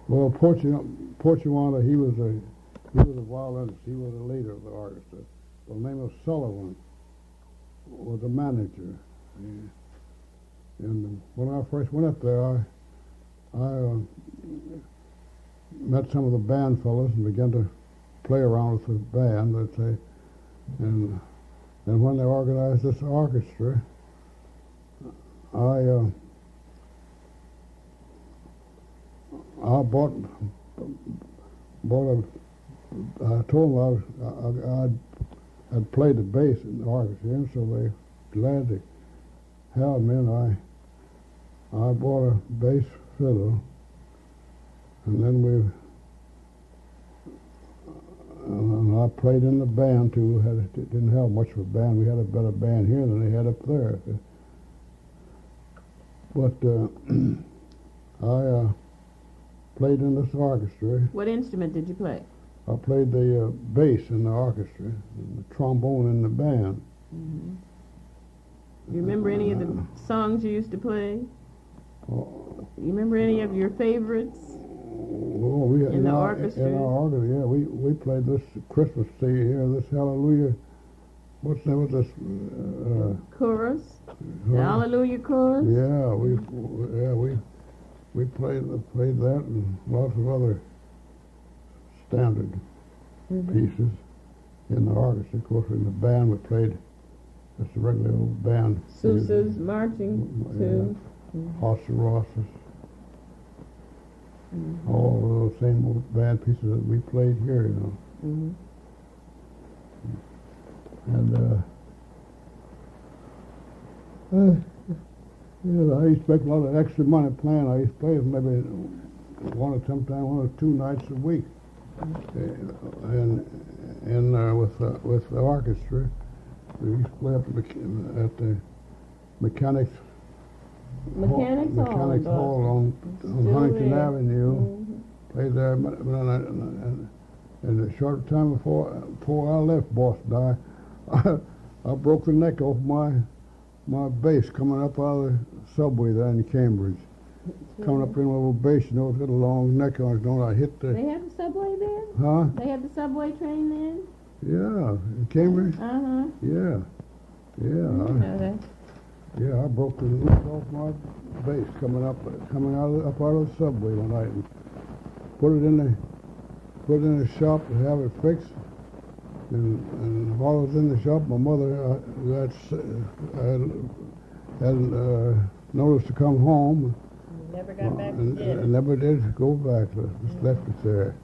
well, Portuana, he was a violinist. He was the leader of the orchestra. The name of Sullivan was the manager. And when I first went up there, I met some of the band fellows and began to play around with the band, let's say. And then when they organized this orchestra, I told them I'd played the bass in the orchestra, and so they gladly had me, and I bought a bass fiddle, and then and I played in the band too. Didn't have much of a band. We had a better band here than they had up there. But I played in this orchestra. What instrument did you play? I played the bass in the orchestra, and the trombone in the band. Mm-hmm. You remember any of the songs you used to play? Oh, You remember any of your favorites? well, we In the orchestra? In our orchestra, yeah. We played this Christmas tree here, this Hallelujah. What's that with this? Chorus? The Hallelujah chorus? Yeah, we played that and lots of other standard pieces in the orchestra. Of course, in the band we played just a regular old band. Sousa's marching too. Hossa Rosses. All those same old band pieces that we played here, you know. Mm-hmm. And I used to make a lot of extra money playing. I used to play maybe one or two nights a week, and with the orchestra. We used to play up at the Mechanics Hall on Huntington Avenue. Mm-hmm. Played there, and a short time before I left Boston, I broke the neck off my bass coming up out of the subway there in Cambridge. Coming up in a little bass, you know, it's got a long neck on it. Don't I hit the? They had the subway then? Huh? They had the subway train then? Yeah, in Cambridge. Uh-huh. Yeah. Yeah, I broke the neck off my bass coming out of the subway one night and put it in the shop to have it fixed. And while I was in the shop, my mother had noticed to come home. Never got back to and never did go back. Just left it there.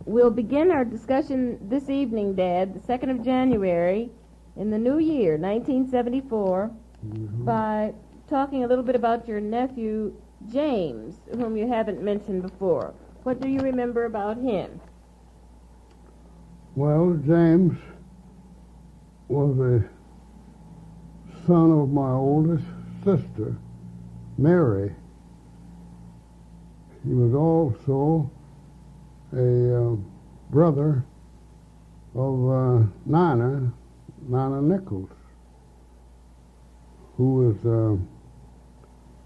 We'll begin our discussion this evening, Dad, the 2nd of January, in the new year, 1974, by talking a little bit about your nephew, James, whom you haven't mentioned before. What do you remember about him? Well, James was a son of my oldest sister, Mary. He was also a brother of Nina Nichols, who was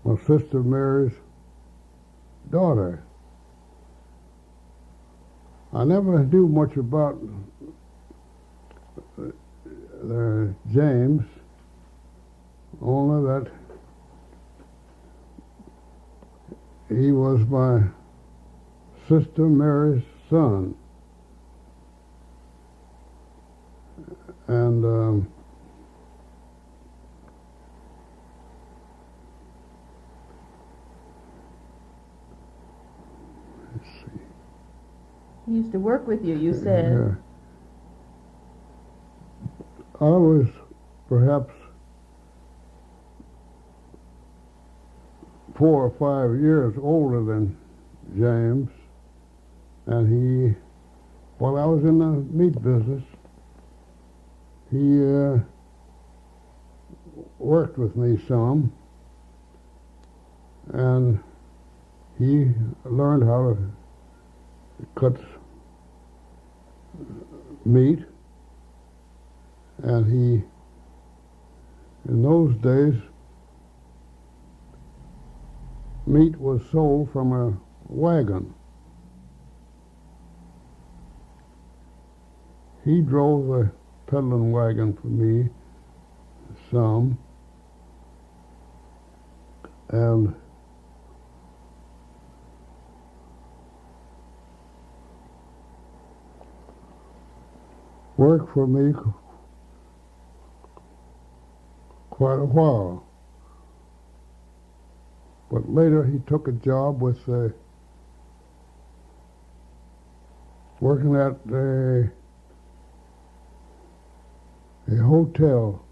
my sister Mary's daughter. I never knew much about James, only that he was my sister Mary's son. And let's see. He used to work with you, you said. I was perhaps 4 or 5 years older than James, and he, while I was in the meat business, he worked with me some, and he learned how to cut meat, and he, in those days, meat was sold from a wagon. He drove the peddling wagon for me some, and worked for me quite a while. But later he took a job with working at a hotel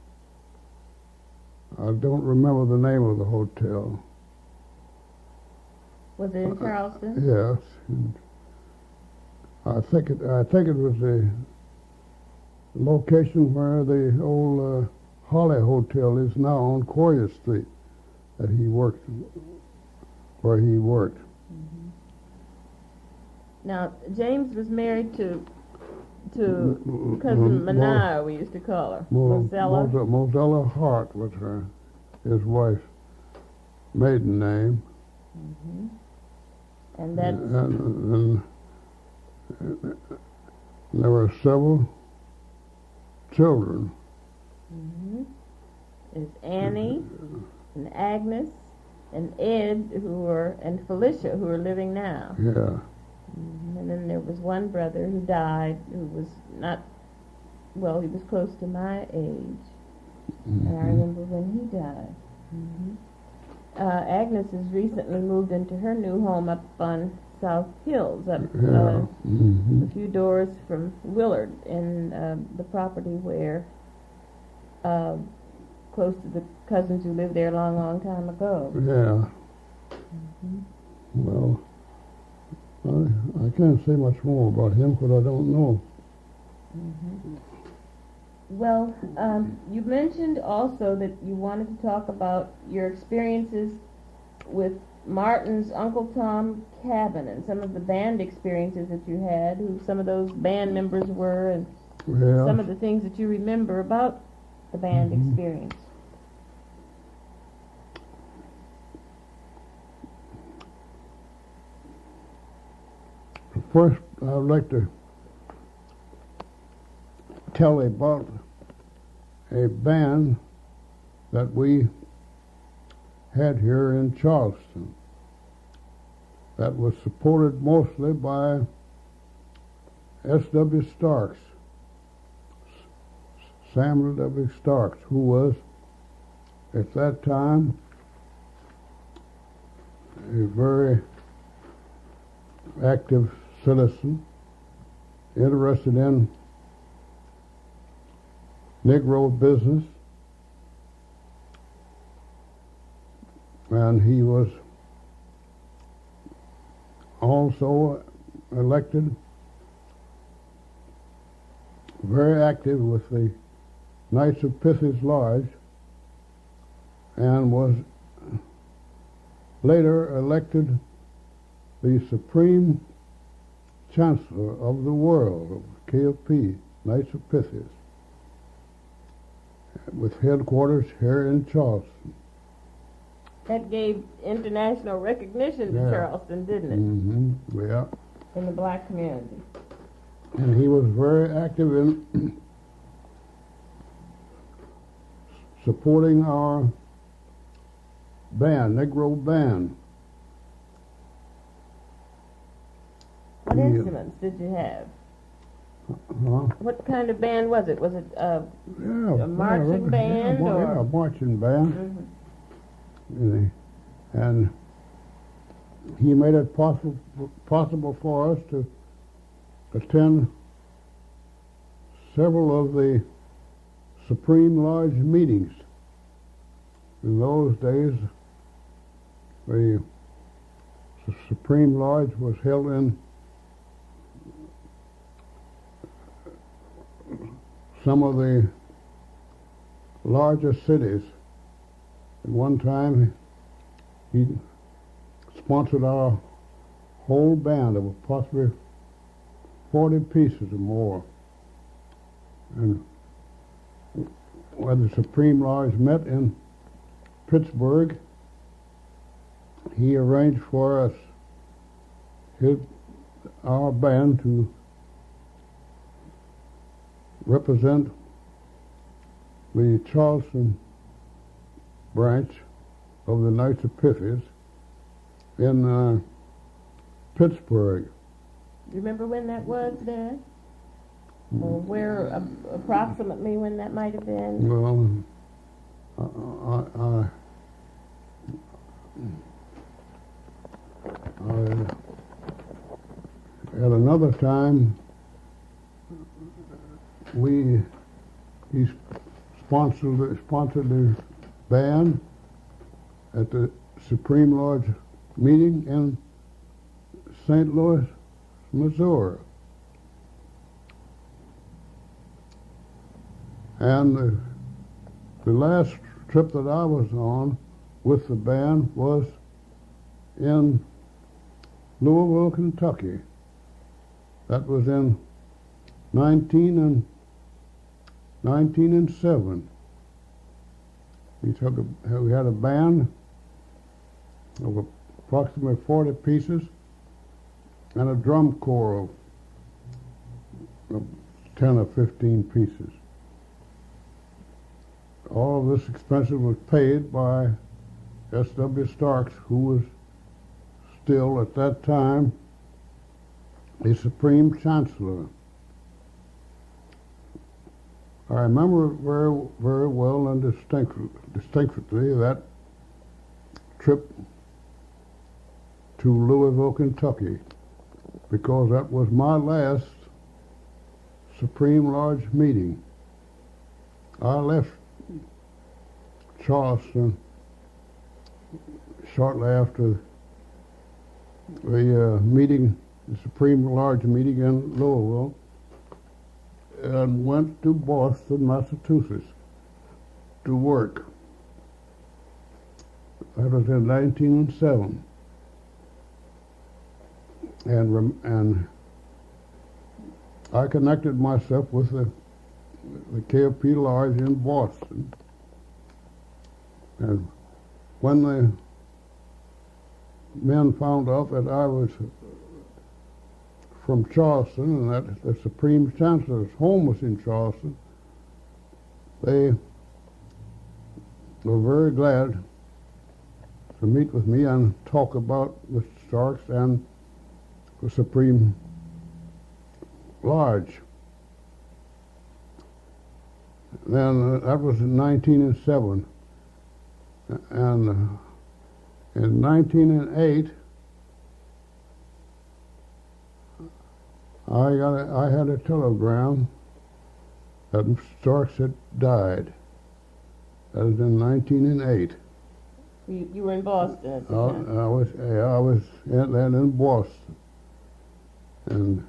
I don't remember the name of the hotel. Was it in Charleston? Yes. And I think it was the location where the old Holly Hotel is now on Courier Street that he worked, where he worked. Mm-hmm. Now, James was married to cousin Manaya, we used to call her. Mozella Hart was his wife's maiden name. Mm-hmm. And that's... And there were several children. Mm-hmm. There's Annie and Agnes and Ed and Felicia who are living now. Yeah. Mm-hmm. And then there was one brother who died who was not, well, he was close to my age. Mm-hmm. And I remember when he died. Mm-hmm. Agnes has recently moved into her new home up on South Hills, up Mm-hmm. a few doors from Willard, in the property where, close to the cousins who lived there a long, long time ago. Yeah. Mm-hmm. Well, I can't say much more about him because I don't know. Mm-hmm. Well, you mentioned also that you wanted to talk about your experiences with Martin's Uncle Tom Cabin and some of the band experiences that you had, who some of those band members were, and some of the things that you remember about the band experience. First, I'd like to tell about a band that we had here in Charleston that was supported mostly by S.W. Starks, Samuel W. Starks, who was at that time a very active citizen, interested in Negro business, and he was also elected very active with the Knights of Pythias Lodge, and was later elected the Supreme Chancellor of the World of KOP, Knights of Pythias, with headquarters here in Charleston. That gave international recognition to Charleston, didn't it? Mm-hmm. Yeah. In the black community. And he was very active in supporting our band, Negro band. What instruments did you have? What kind of band was it? Was it a marching band? Yeah, a marching band. Mm-hmm. And he made it possible for us to attend several of the Supreme Lodge meetings. In those days, the Supreme Lodge was held in some of the larger cities. At one time, he sponsored our whole band of possibly 40 pieces or more. And when the Supreme Lodge met in Pittsburgh, he arranged for us, our band, to represent the Charleston branch of the Knights of Pythias in Pittsburgh. You remember when that was, Dad? Or where, approximately when that might have been? Well, at another time, he sponsored band at the Supreme Lodge meeting in St. Louis, Missouri. And the last trip that I was on with the band was in Louisville, Kentucky. That was in 1907. We had a band of approximately 40 pieces and a drum corps of 10 or 15 pieces. All of this expense was paid by S.W. Starks, who was still at that time the Supreme Chancellor. I remember very, very well and distinctly that trip to Louisville, Kentucky, because that was my last Supreme Lodge meeting. I left Charleston shortly after the Supreme Lodge meeting in Louisville, and went to Boston, Massachusetts, to work. That was in 1907, and I connected myself with the KFP Lodge in Boston. And when the men found out that I was from Charleston and that the Supreme Chancellor's home was in Charleston, they were very glad to meet with me and talk about Mr. Starks and the Supreme Lodge. Then that was in 1907. And in 1908, I had a telegram that Mr. Starks had died. That was in 1908. You were in Boston at the time. I was then in Boston, and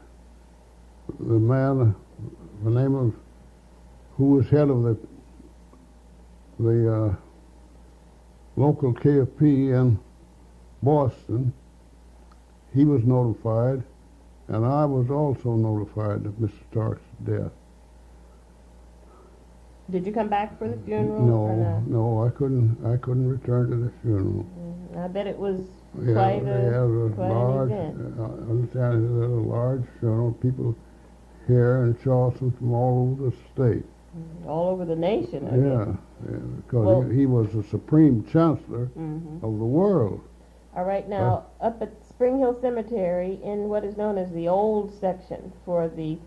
the man, the name of who was head of the local KFP in Boston, he was notified, and I was also notified of Mr. Stark's death. Did you come back for the funeral? No, I couldn't return to the funeral. I bet it was Yeah, quite an event. I understand it was a large funeral. People here in Charleston from all over the state. All over the nation, I guess. Because Well- he was the Supreme Chancellor of the world. All right, now, up at Spring Hill Cemetery, in what is known as the old section for the,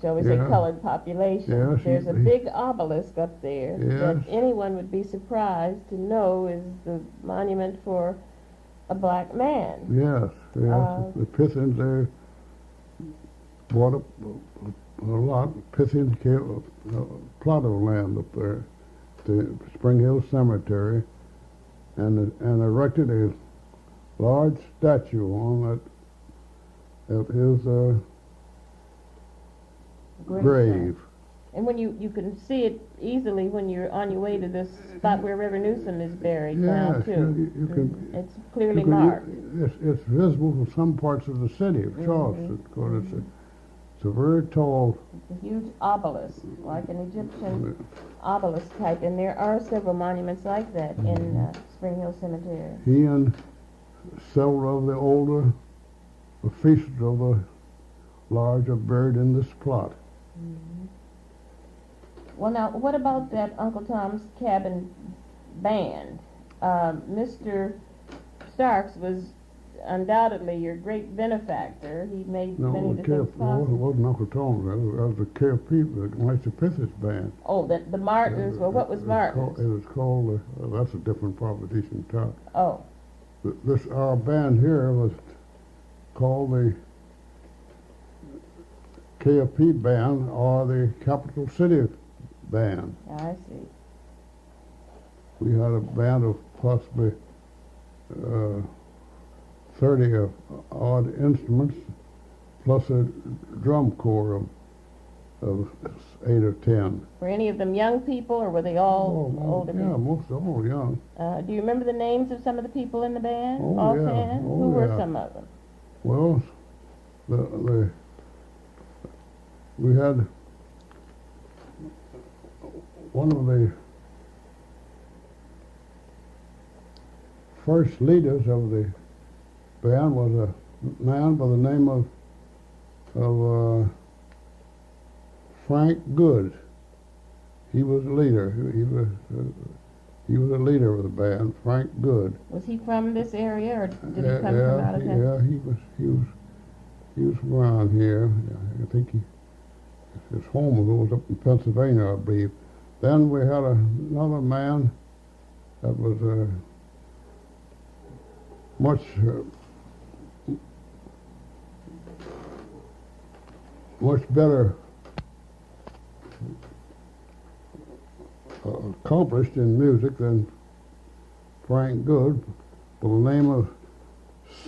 shall we say, Yeah. colored population, Yes, there's a he- big obelisk up there that Yes. anyone would be surprised to know is the monument for a black man. Yes. The Pythians there bought up a lot. Pythians gave a plot of land up there, the Spring Hill Cemetery, and erected a large statue on that of his grave. And when you can see it easily when you're on your way to this spot where Reverend Newsom is buried now, Yes, too. you can. It's clearly You can- marked. It's visible from some parts of the city of Charleston, because it's a very tall. It's a huge obelisk, like an Egyptian obelisk type, and there are several monuments like that in Spring Hill Cemetery. He and several of the older officials of the lodge are buried in this plot. Well, now, what about that Uncle Tom's Cabin band? Mr. Starks was undoubtedly your great benefactor. He made No, many of the the things it possible. wasn't Uncle Tom's. That was the KFP, the Master Pythis band. Oh, the Martins. Well, what was Martins? It was called. That's a different proposition talk. Oh, Our band here was called the KFP band, or the Capital City band. I see. we had a band of possibly 30 odd instruments, plus a drum corps of 8 or 10. Were any of them young people, or were they all older yeah, people? most all young. Do you remember the names of some of the people in the band? Oh, all yeah. 10? Oh, Who were yeah. some of them? Well, we had one of the first leaders of the band was a man by the name of Frank Good. He was a leader. He was a leader of the band, Frank Good. Was he from this area, or did he come from out of town? Yeah, he was from around here. I think his home was up in Pennsylvania, I believe. Then we had another man that was much better accomplished in music than Frank Good, by the name of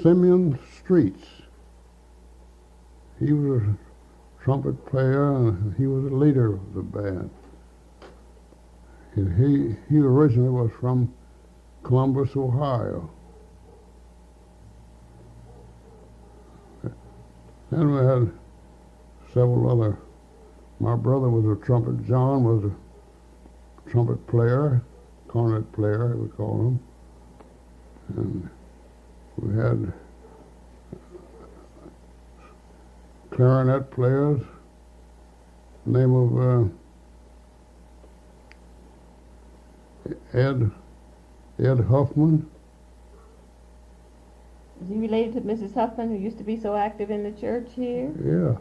Simeon Streets. He was a trumpet player, and he was a leader of the band. And he originally was from Columbus, Ohio. Then we had several other. My brother was a trumpet. John was a trumpet player, cornet player, we call him. And we had clarinet players, name of Ed Huffman. Is he related to Mrs. Huffman, who used to be so active in the church here? Yeah.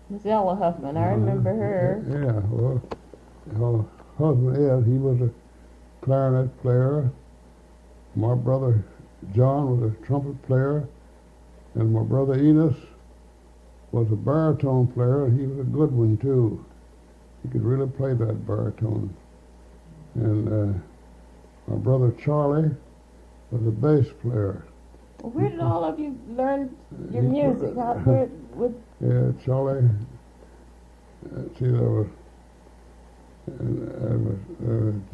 Miss Ella Huffman, I remember her. Yeah, well, husband Ed, he was a clarinet player. My brother John was a trumpet player, and my brother Enos was a baritone player, and he was a good one too. He could really play that baritone. And my brother Charlie was a bass player. Well, where did all of you learn your music? Yeah, Charlie. See, there was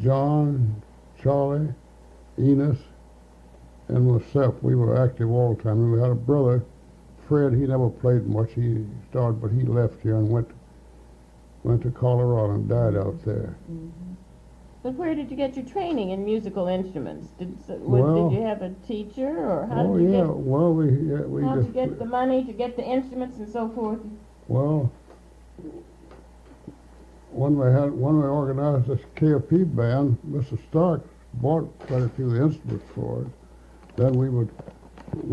John, Charlie, Enos, and myself. We were active all the time. And we had a brother, Fred. He never played much. He started, but he left here and went to Colorado and died out there. Mm-hmm. But where did you get your training in musical instruments? Did you have a teacher, or how did you how did you get the money to get the instruments and so forth? Well, when we organized this KFP band, Mr. Stark bought quite a few of the instruments for it. Then we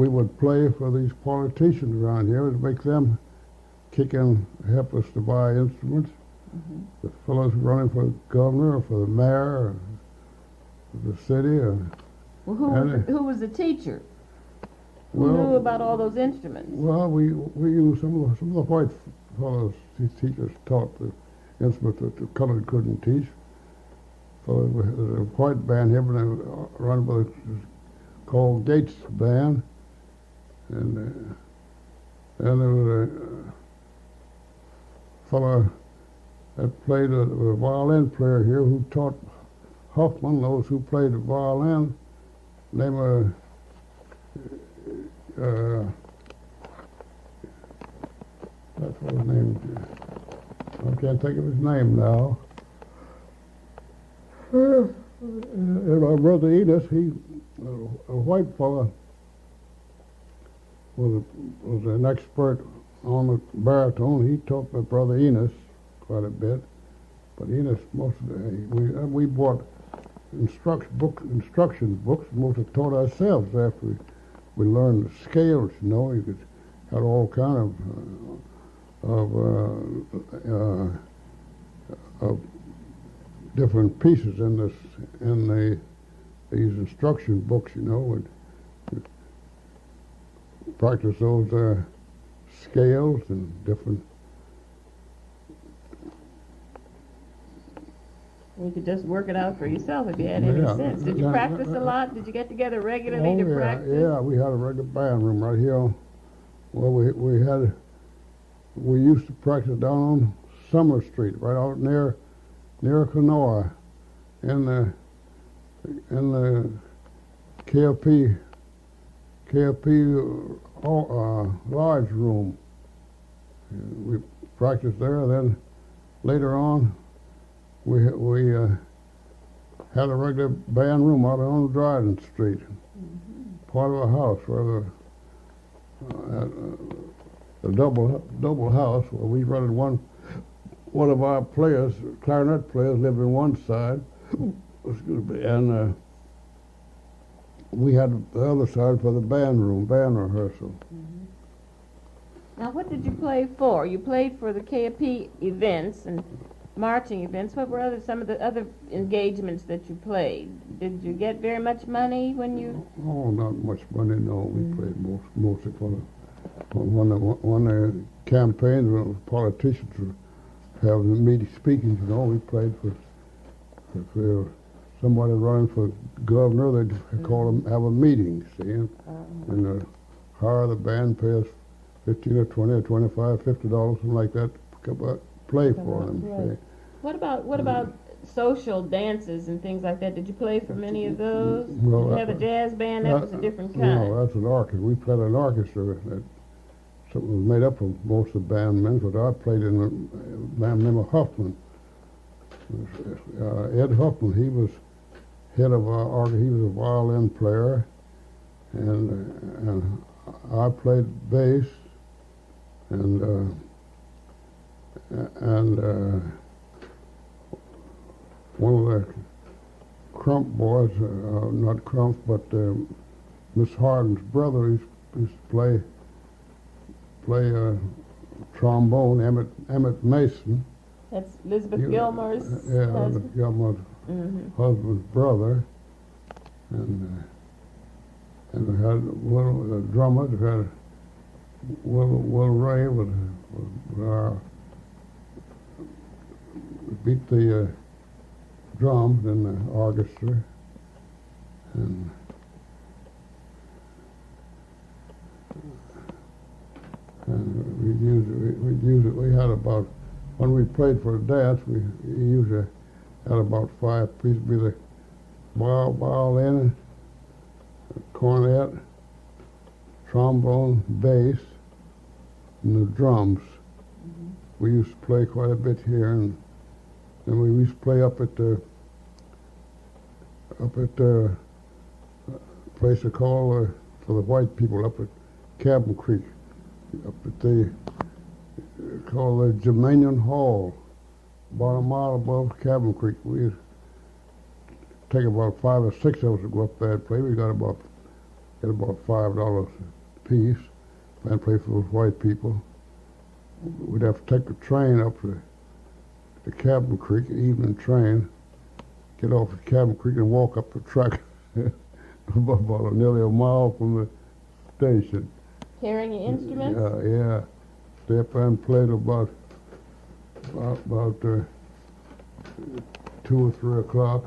would play for these politicians around here to make them kick in, help us to buy instruments. Mm-hmm. The fellows running for governor or for the mayor or the city. Well, who was the teacher? Who knew about all those instruments? Well, we used some of the white fellows. These teachers taught the instruments that the colored couldn't teach. So there's a white band here, run by called Gates Band, and then there was a fellow that played a violin player here who taught Huffman, those who played the violin, name of that's what his name is. I can't think of his name now. And my brother Enos, he, a white fella, was an expert on the baritone. He taught my brother Enos quite a bit, but Enos we bought instruction books, most of taught ourselves after we learned the scales. You know, you could had all kind of different pieces in these instruction books. You know, and practice those scales and different. You could just work it out for yourself if you had any Yeah. sense. Did you practice a lot? Did you get together regularly to practice? Yeah, we had a regular band room right here. Well, we used to practice down on Summer Street, right out near Kenora, in the KFP lodge room. We practiced there. Then later on, we had a regular band room out on Dryden Street, part of a house where the double house where we rented one of our players, clarinet players, lived on one side, excuse me, and we had the other side for the band room, band rehearsal. Now, what did you play for? You played for the KFP events and marching events. What were some of the other engagements that you played? Did you get very much money when you? Oh, not much money, no. We played mostly for when the campaigns, when politicians were having meeting speakings, we played for somebody running for governor. They'd call them, have a meeting, see, and hire the band, pay us $15 or $20 or $25, $50, something like that, to play for them. See. What about social dances and things like that? Did you play for many of those? Well, did you have a jazz band? That was a different kind. No, that's an orchestra. We played an orchestra that something was made up of most of the band men, but I played in a band named Huffman. Ed Huffman, he was head of our orchestra. He was a violin player, and I played bass, and one of the Crump boys, not Crump, but Miss Harden's brother, used to play trombone. Emmett Mason. That's Elizabeth Gilmore's husband? Elizabeth Gilmore's husband's brother, and we had the drummers. We had Will Ray with our beat the drums in the orchestra, and we'd use it. We had about, when we played for a dance, we usually had about 5 pieces, be the violin, cornet, trombone, bass, and the drums. We used to play quite a bit here, and we used to play up at the place they call for the white people up at Cabin Creek, up at the called the Germanian Hall, about a mile above Cabin Creek. We used to take about 5 or 6 of us to go up there and play. We got about $5 a piece and play for those white people. We'd have to take the train up to Cabin Creek, evening train, get off at Cabin Creek and walk up the track about nearly a mile from the station. Carrying your instruments? Yeah. Stay up there and play till about 2 or 3 o'clock.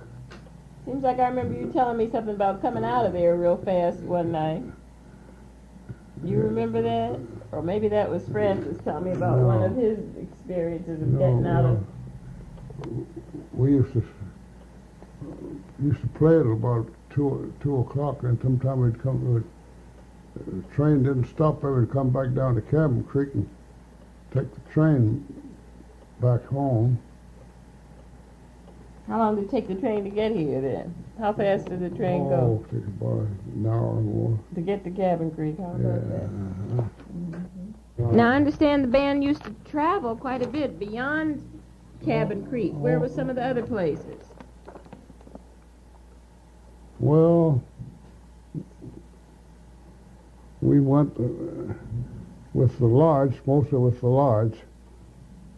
Seems like I remember you telling me something about coming out of there real fast one night. You remember that? Or maybe that was Francis telling me about one of his experiences of getting out of... We used to play at about 2 o'clock, and sometime we'd come. The train didn't stop there. We'd come back down to Cabin Creek and take the train back home. How long did it take the train to get here then? How fast did the train go? Oh, it took about an hour or more. To get to Cabin Creek, how about that? Yeah. Now I understand the band used to travel quite a bit beyond Cabin Creek. Where were some of the other places? Well, we went with the lodge, mostly with the lodge.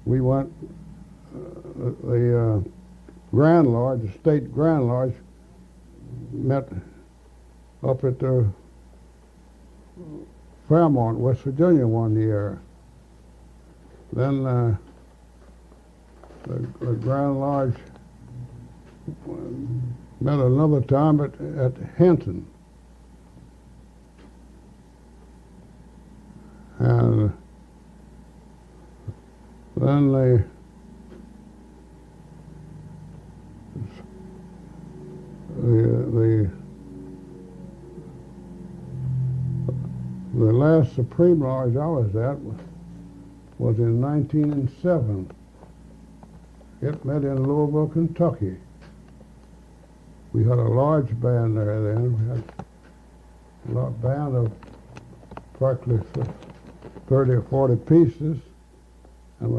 We went, the Grand Lodge, the State Grand Lodge, met up at Fairmont, West Virginia one year. Then the Grand Lodge met another time at Hinton. And then the last Supreme Lodge I was at was in 1907. It met in Louisville, Kentucky. We had a large band there then. We had a band of practically 30 or 40 pieces, and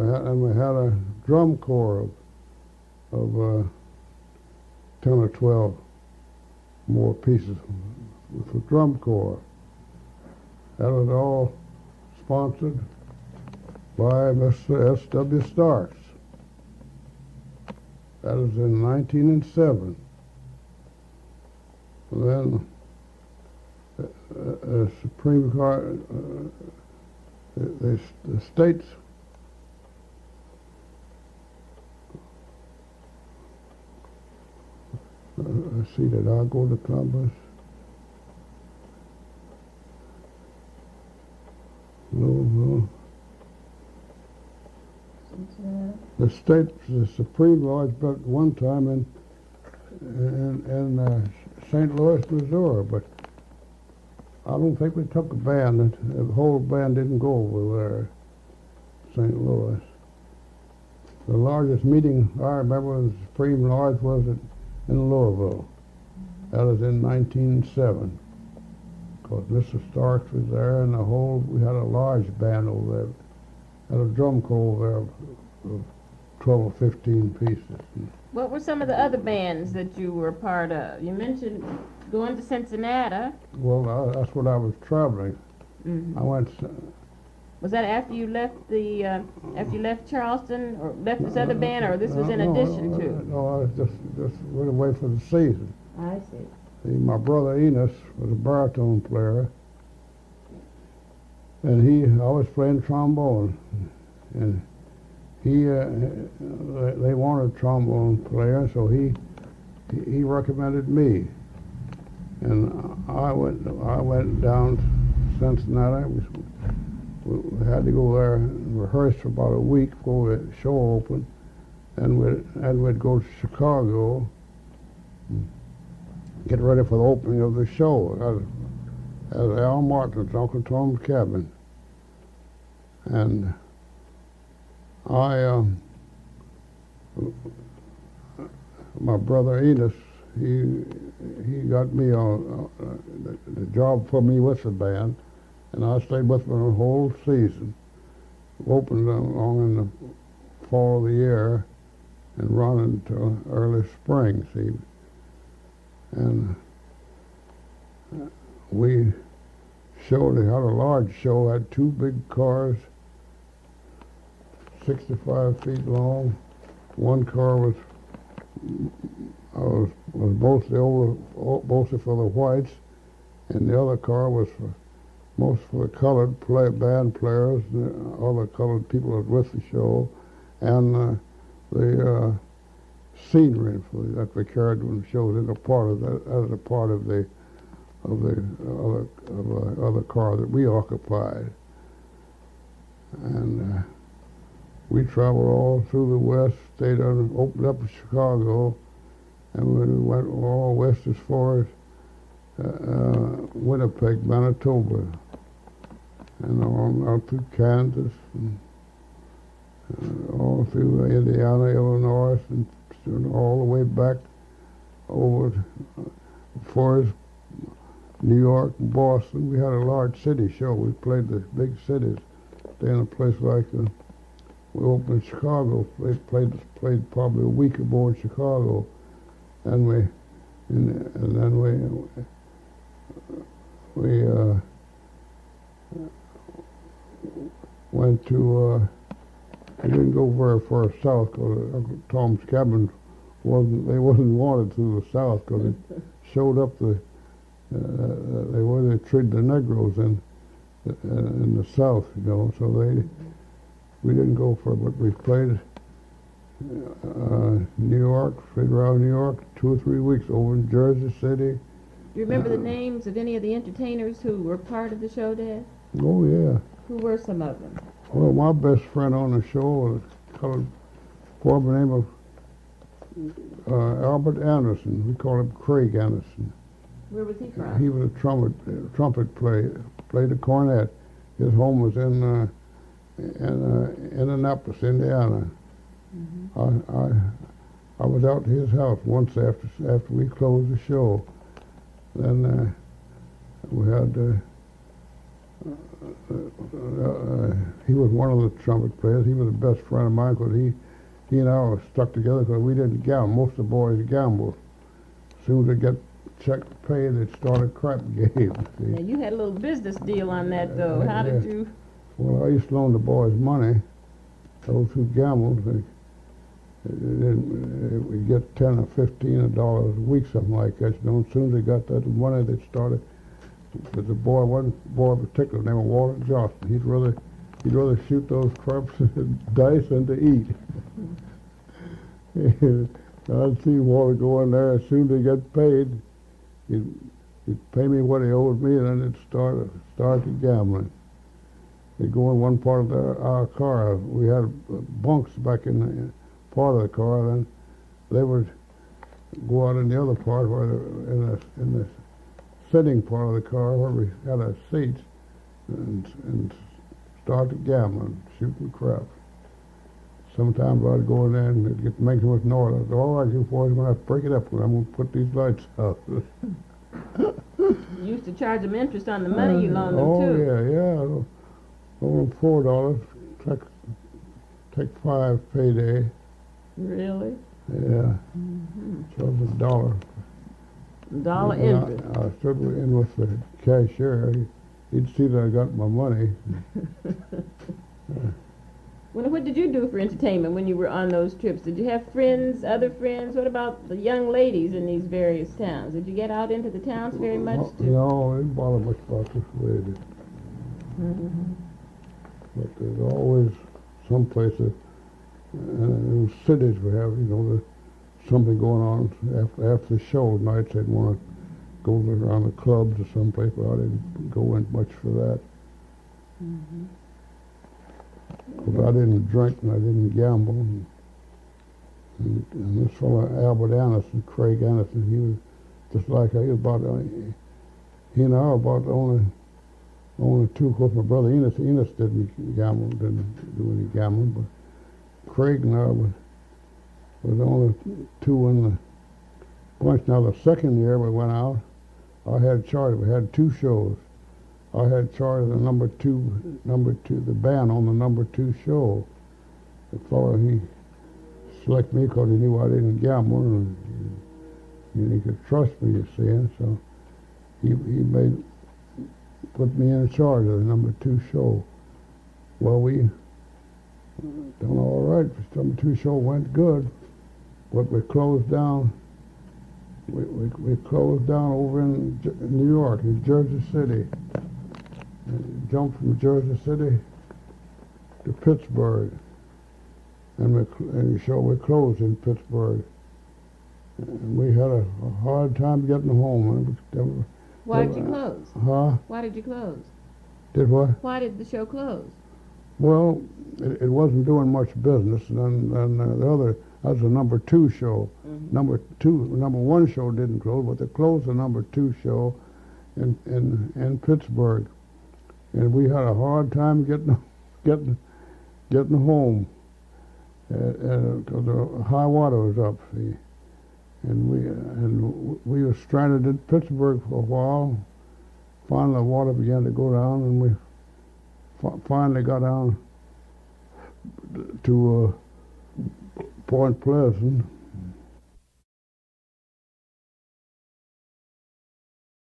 we had a drum corps of 10 or 12 more pieces with the drum corps. That was all sponsored by Mr. S.W. Starks. That was in 1907. Then the Supreme Court, the states let's see, did I go to Columbus? No. The Supreme Lodge built one time in St. Louis, Missouri, but I don't think we took a band. The whole band didn't go over there, St. Louis. The largest meeting I remember in the Supreme Lodge was in Louisville. That was in 1907. Because Mr. Starks was there, and we had a large band over there. Had a drum corps over there of 12 or 15 pieces. What were some of the other bands that you were a part of? You mentioned going to Cincinnati. Well, that's when I was traveling. Mm-hmm. I went. Was that after you left Charleston, or left this other band, or this was in addition to? No, I was just went away for the season. I see. See, my brother Enos was a baritone player, and I was playing trombone, and they wanted a trombone player, so he recommended me, and I went down to Cincinnati. We had to go there and rehearse for about a week before the show opened, and we'd go to Chicago, and get ready for the opening of the show at Al Martin's, Uncle Tom's cabin. And my brother Enos, he got me on the job for me with the band, and I stayed with them the whole season. Opened along in the fall of the year and run until early spring, see. And we had a large show, had two big cars, 65 feet long. One car was mostly for the whites, and the other car was most for the colored band players, and other colored people that were with the show, and the scenery that we carried when the show was a part of that, as a part of the other car that we occupied. And we traveled all through the West, stayed on, opened up in Chicago, and we went all west as far as Winnipeg, Manitoba, and on out through Kansas, and all through Indiana, Illinois, and all the way back over as far as New York and Boston. We had a large city show. We played the big cities. Stay in a place like we opened in Chicago. We played probably a week or more in Chicago, and then we went to. I didn't go very far south because Uncle Tom's cabin wasn't wanted through the south because it showed up the way they treated the Negroes in the south, you know. So we didn't go far, but we played New York, stayed around New York 2 or 3 weeks, over in Jersey City. Do you remember the names of any of the entertainers who were part of the show, Dad? Oh yeah. Who were some of them? Well, my best friend on the show was a colored boy by the name of Albert Anderson. We call him Craig Anderson. Where was he from? He was a trumpet player, played the cornet. His home was in Indianapolis, Indiana. I was out to his house once after we closed the show. Then we had he was one of the trumpet players. He was the best friend of mine because he and I were stuck together because we didn't gamble. Most of the boys gambled. As soon as they get checked paid, they'd start a crap game. Now, you had a little business deal on that, though. How did you? Well, I used to loan the boys money. Those who gambled, they would get $10 or $15 a week, something like that. You know, as soon as they got that money, they started. But the boy, one boy in particular, named Walter Johnson, he'd rather shoot those craps dice than to eat. I'd see Walter go in there. As soon as he got paid, he'd pay me what he owed me, and then it'd start the gambling. They'd go in one part of our car. We had bunks back in the part of the car, and they would go out in the other part where in the sitting part of the car where we had our seats, and start the gambling, shooting crap. Sometimes I'd go in there and it'd get making much noise. I'd say, all right, you boys, I'm going to have to break it up. I'm going to put these lights out. You used to charge them interest on the money you loaned them, too. Oh, yeah. Loan them $4, take 5 payday. Really? Yeah. So it was $1. Dollar And interest. I stood in with the cashier. He'd see that I got my money. Well, what did you do for entertainment when you were on those trips? Did you have friends, other friends? What about the young ladies in these various towns? Did you get out into the towns very much? No, I didn't bother much about this lady. But there's always some places, in cities we have, there's something going on after the show nights. They'd want to go around the clubs or someplace, but I didn't go in much for that. Because I didn't drink and I didn't gamble. And this fellow, Albert Anderson, Craig Anderson, he was just like he was about, he and I were about the only two. Of course, my brother Enos didn't gamble, didn't do any gambling, but Craig and I were the only two in the bunch. Now, the second year we went out, I had charge. We had 2 shows. I had charge of the number two, the band on the number 2 show. The fellow, he selected me because he knew I didn't gamble, and he could trust me, you see, and so he put me in charge of the number 2 show. Well, we done all right. The number 2 show went good, but we closed down. We closed down over in New York, in Jersey City. Jumped from Jersey City to Pittsburgh, and we closed in Pittsburgh, and we had a hard time getting home. Why did you close? Huh? Why did you close? Did what? Why did the show close? Well, it wasn't doing much business, and then the other, that was the number 2 show. Number 1 show didn't close, but they closed the number 2 show in Pittsburgh. And we had a hard time getting home because the high water was up, see. And we were stranded in Pittsburgh for a while. Finally, the water began to go down, and we finally got down to Point Pleasant.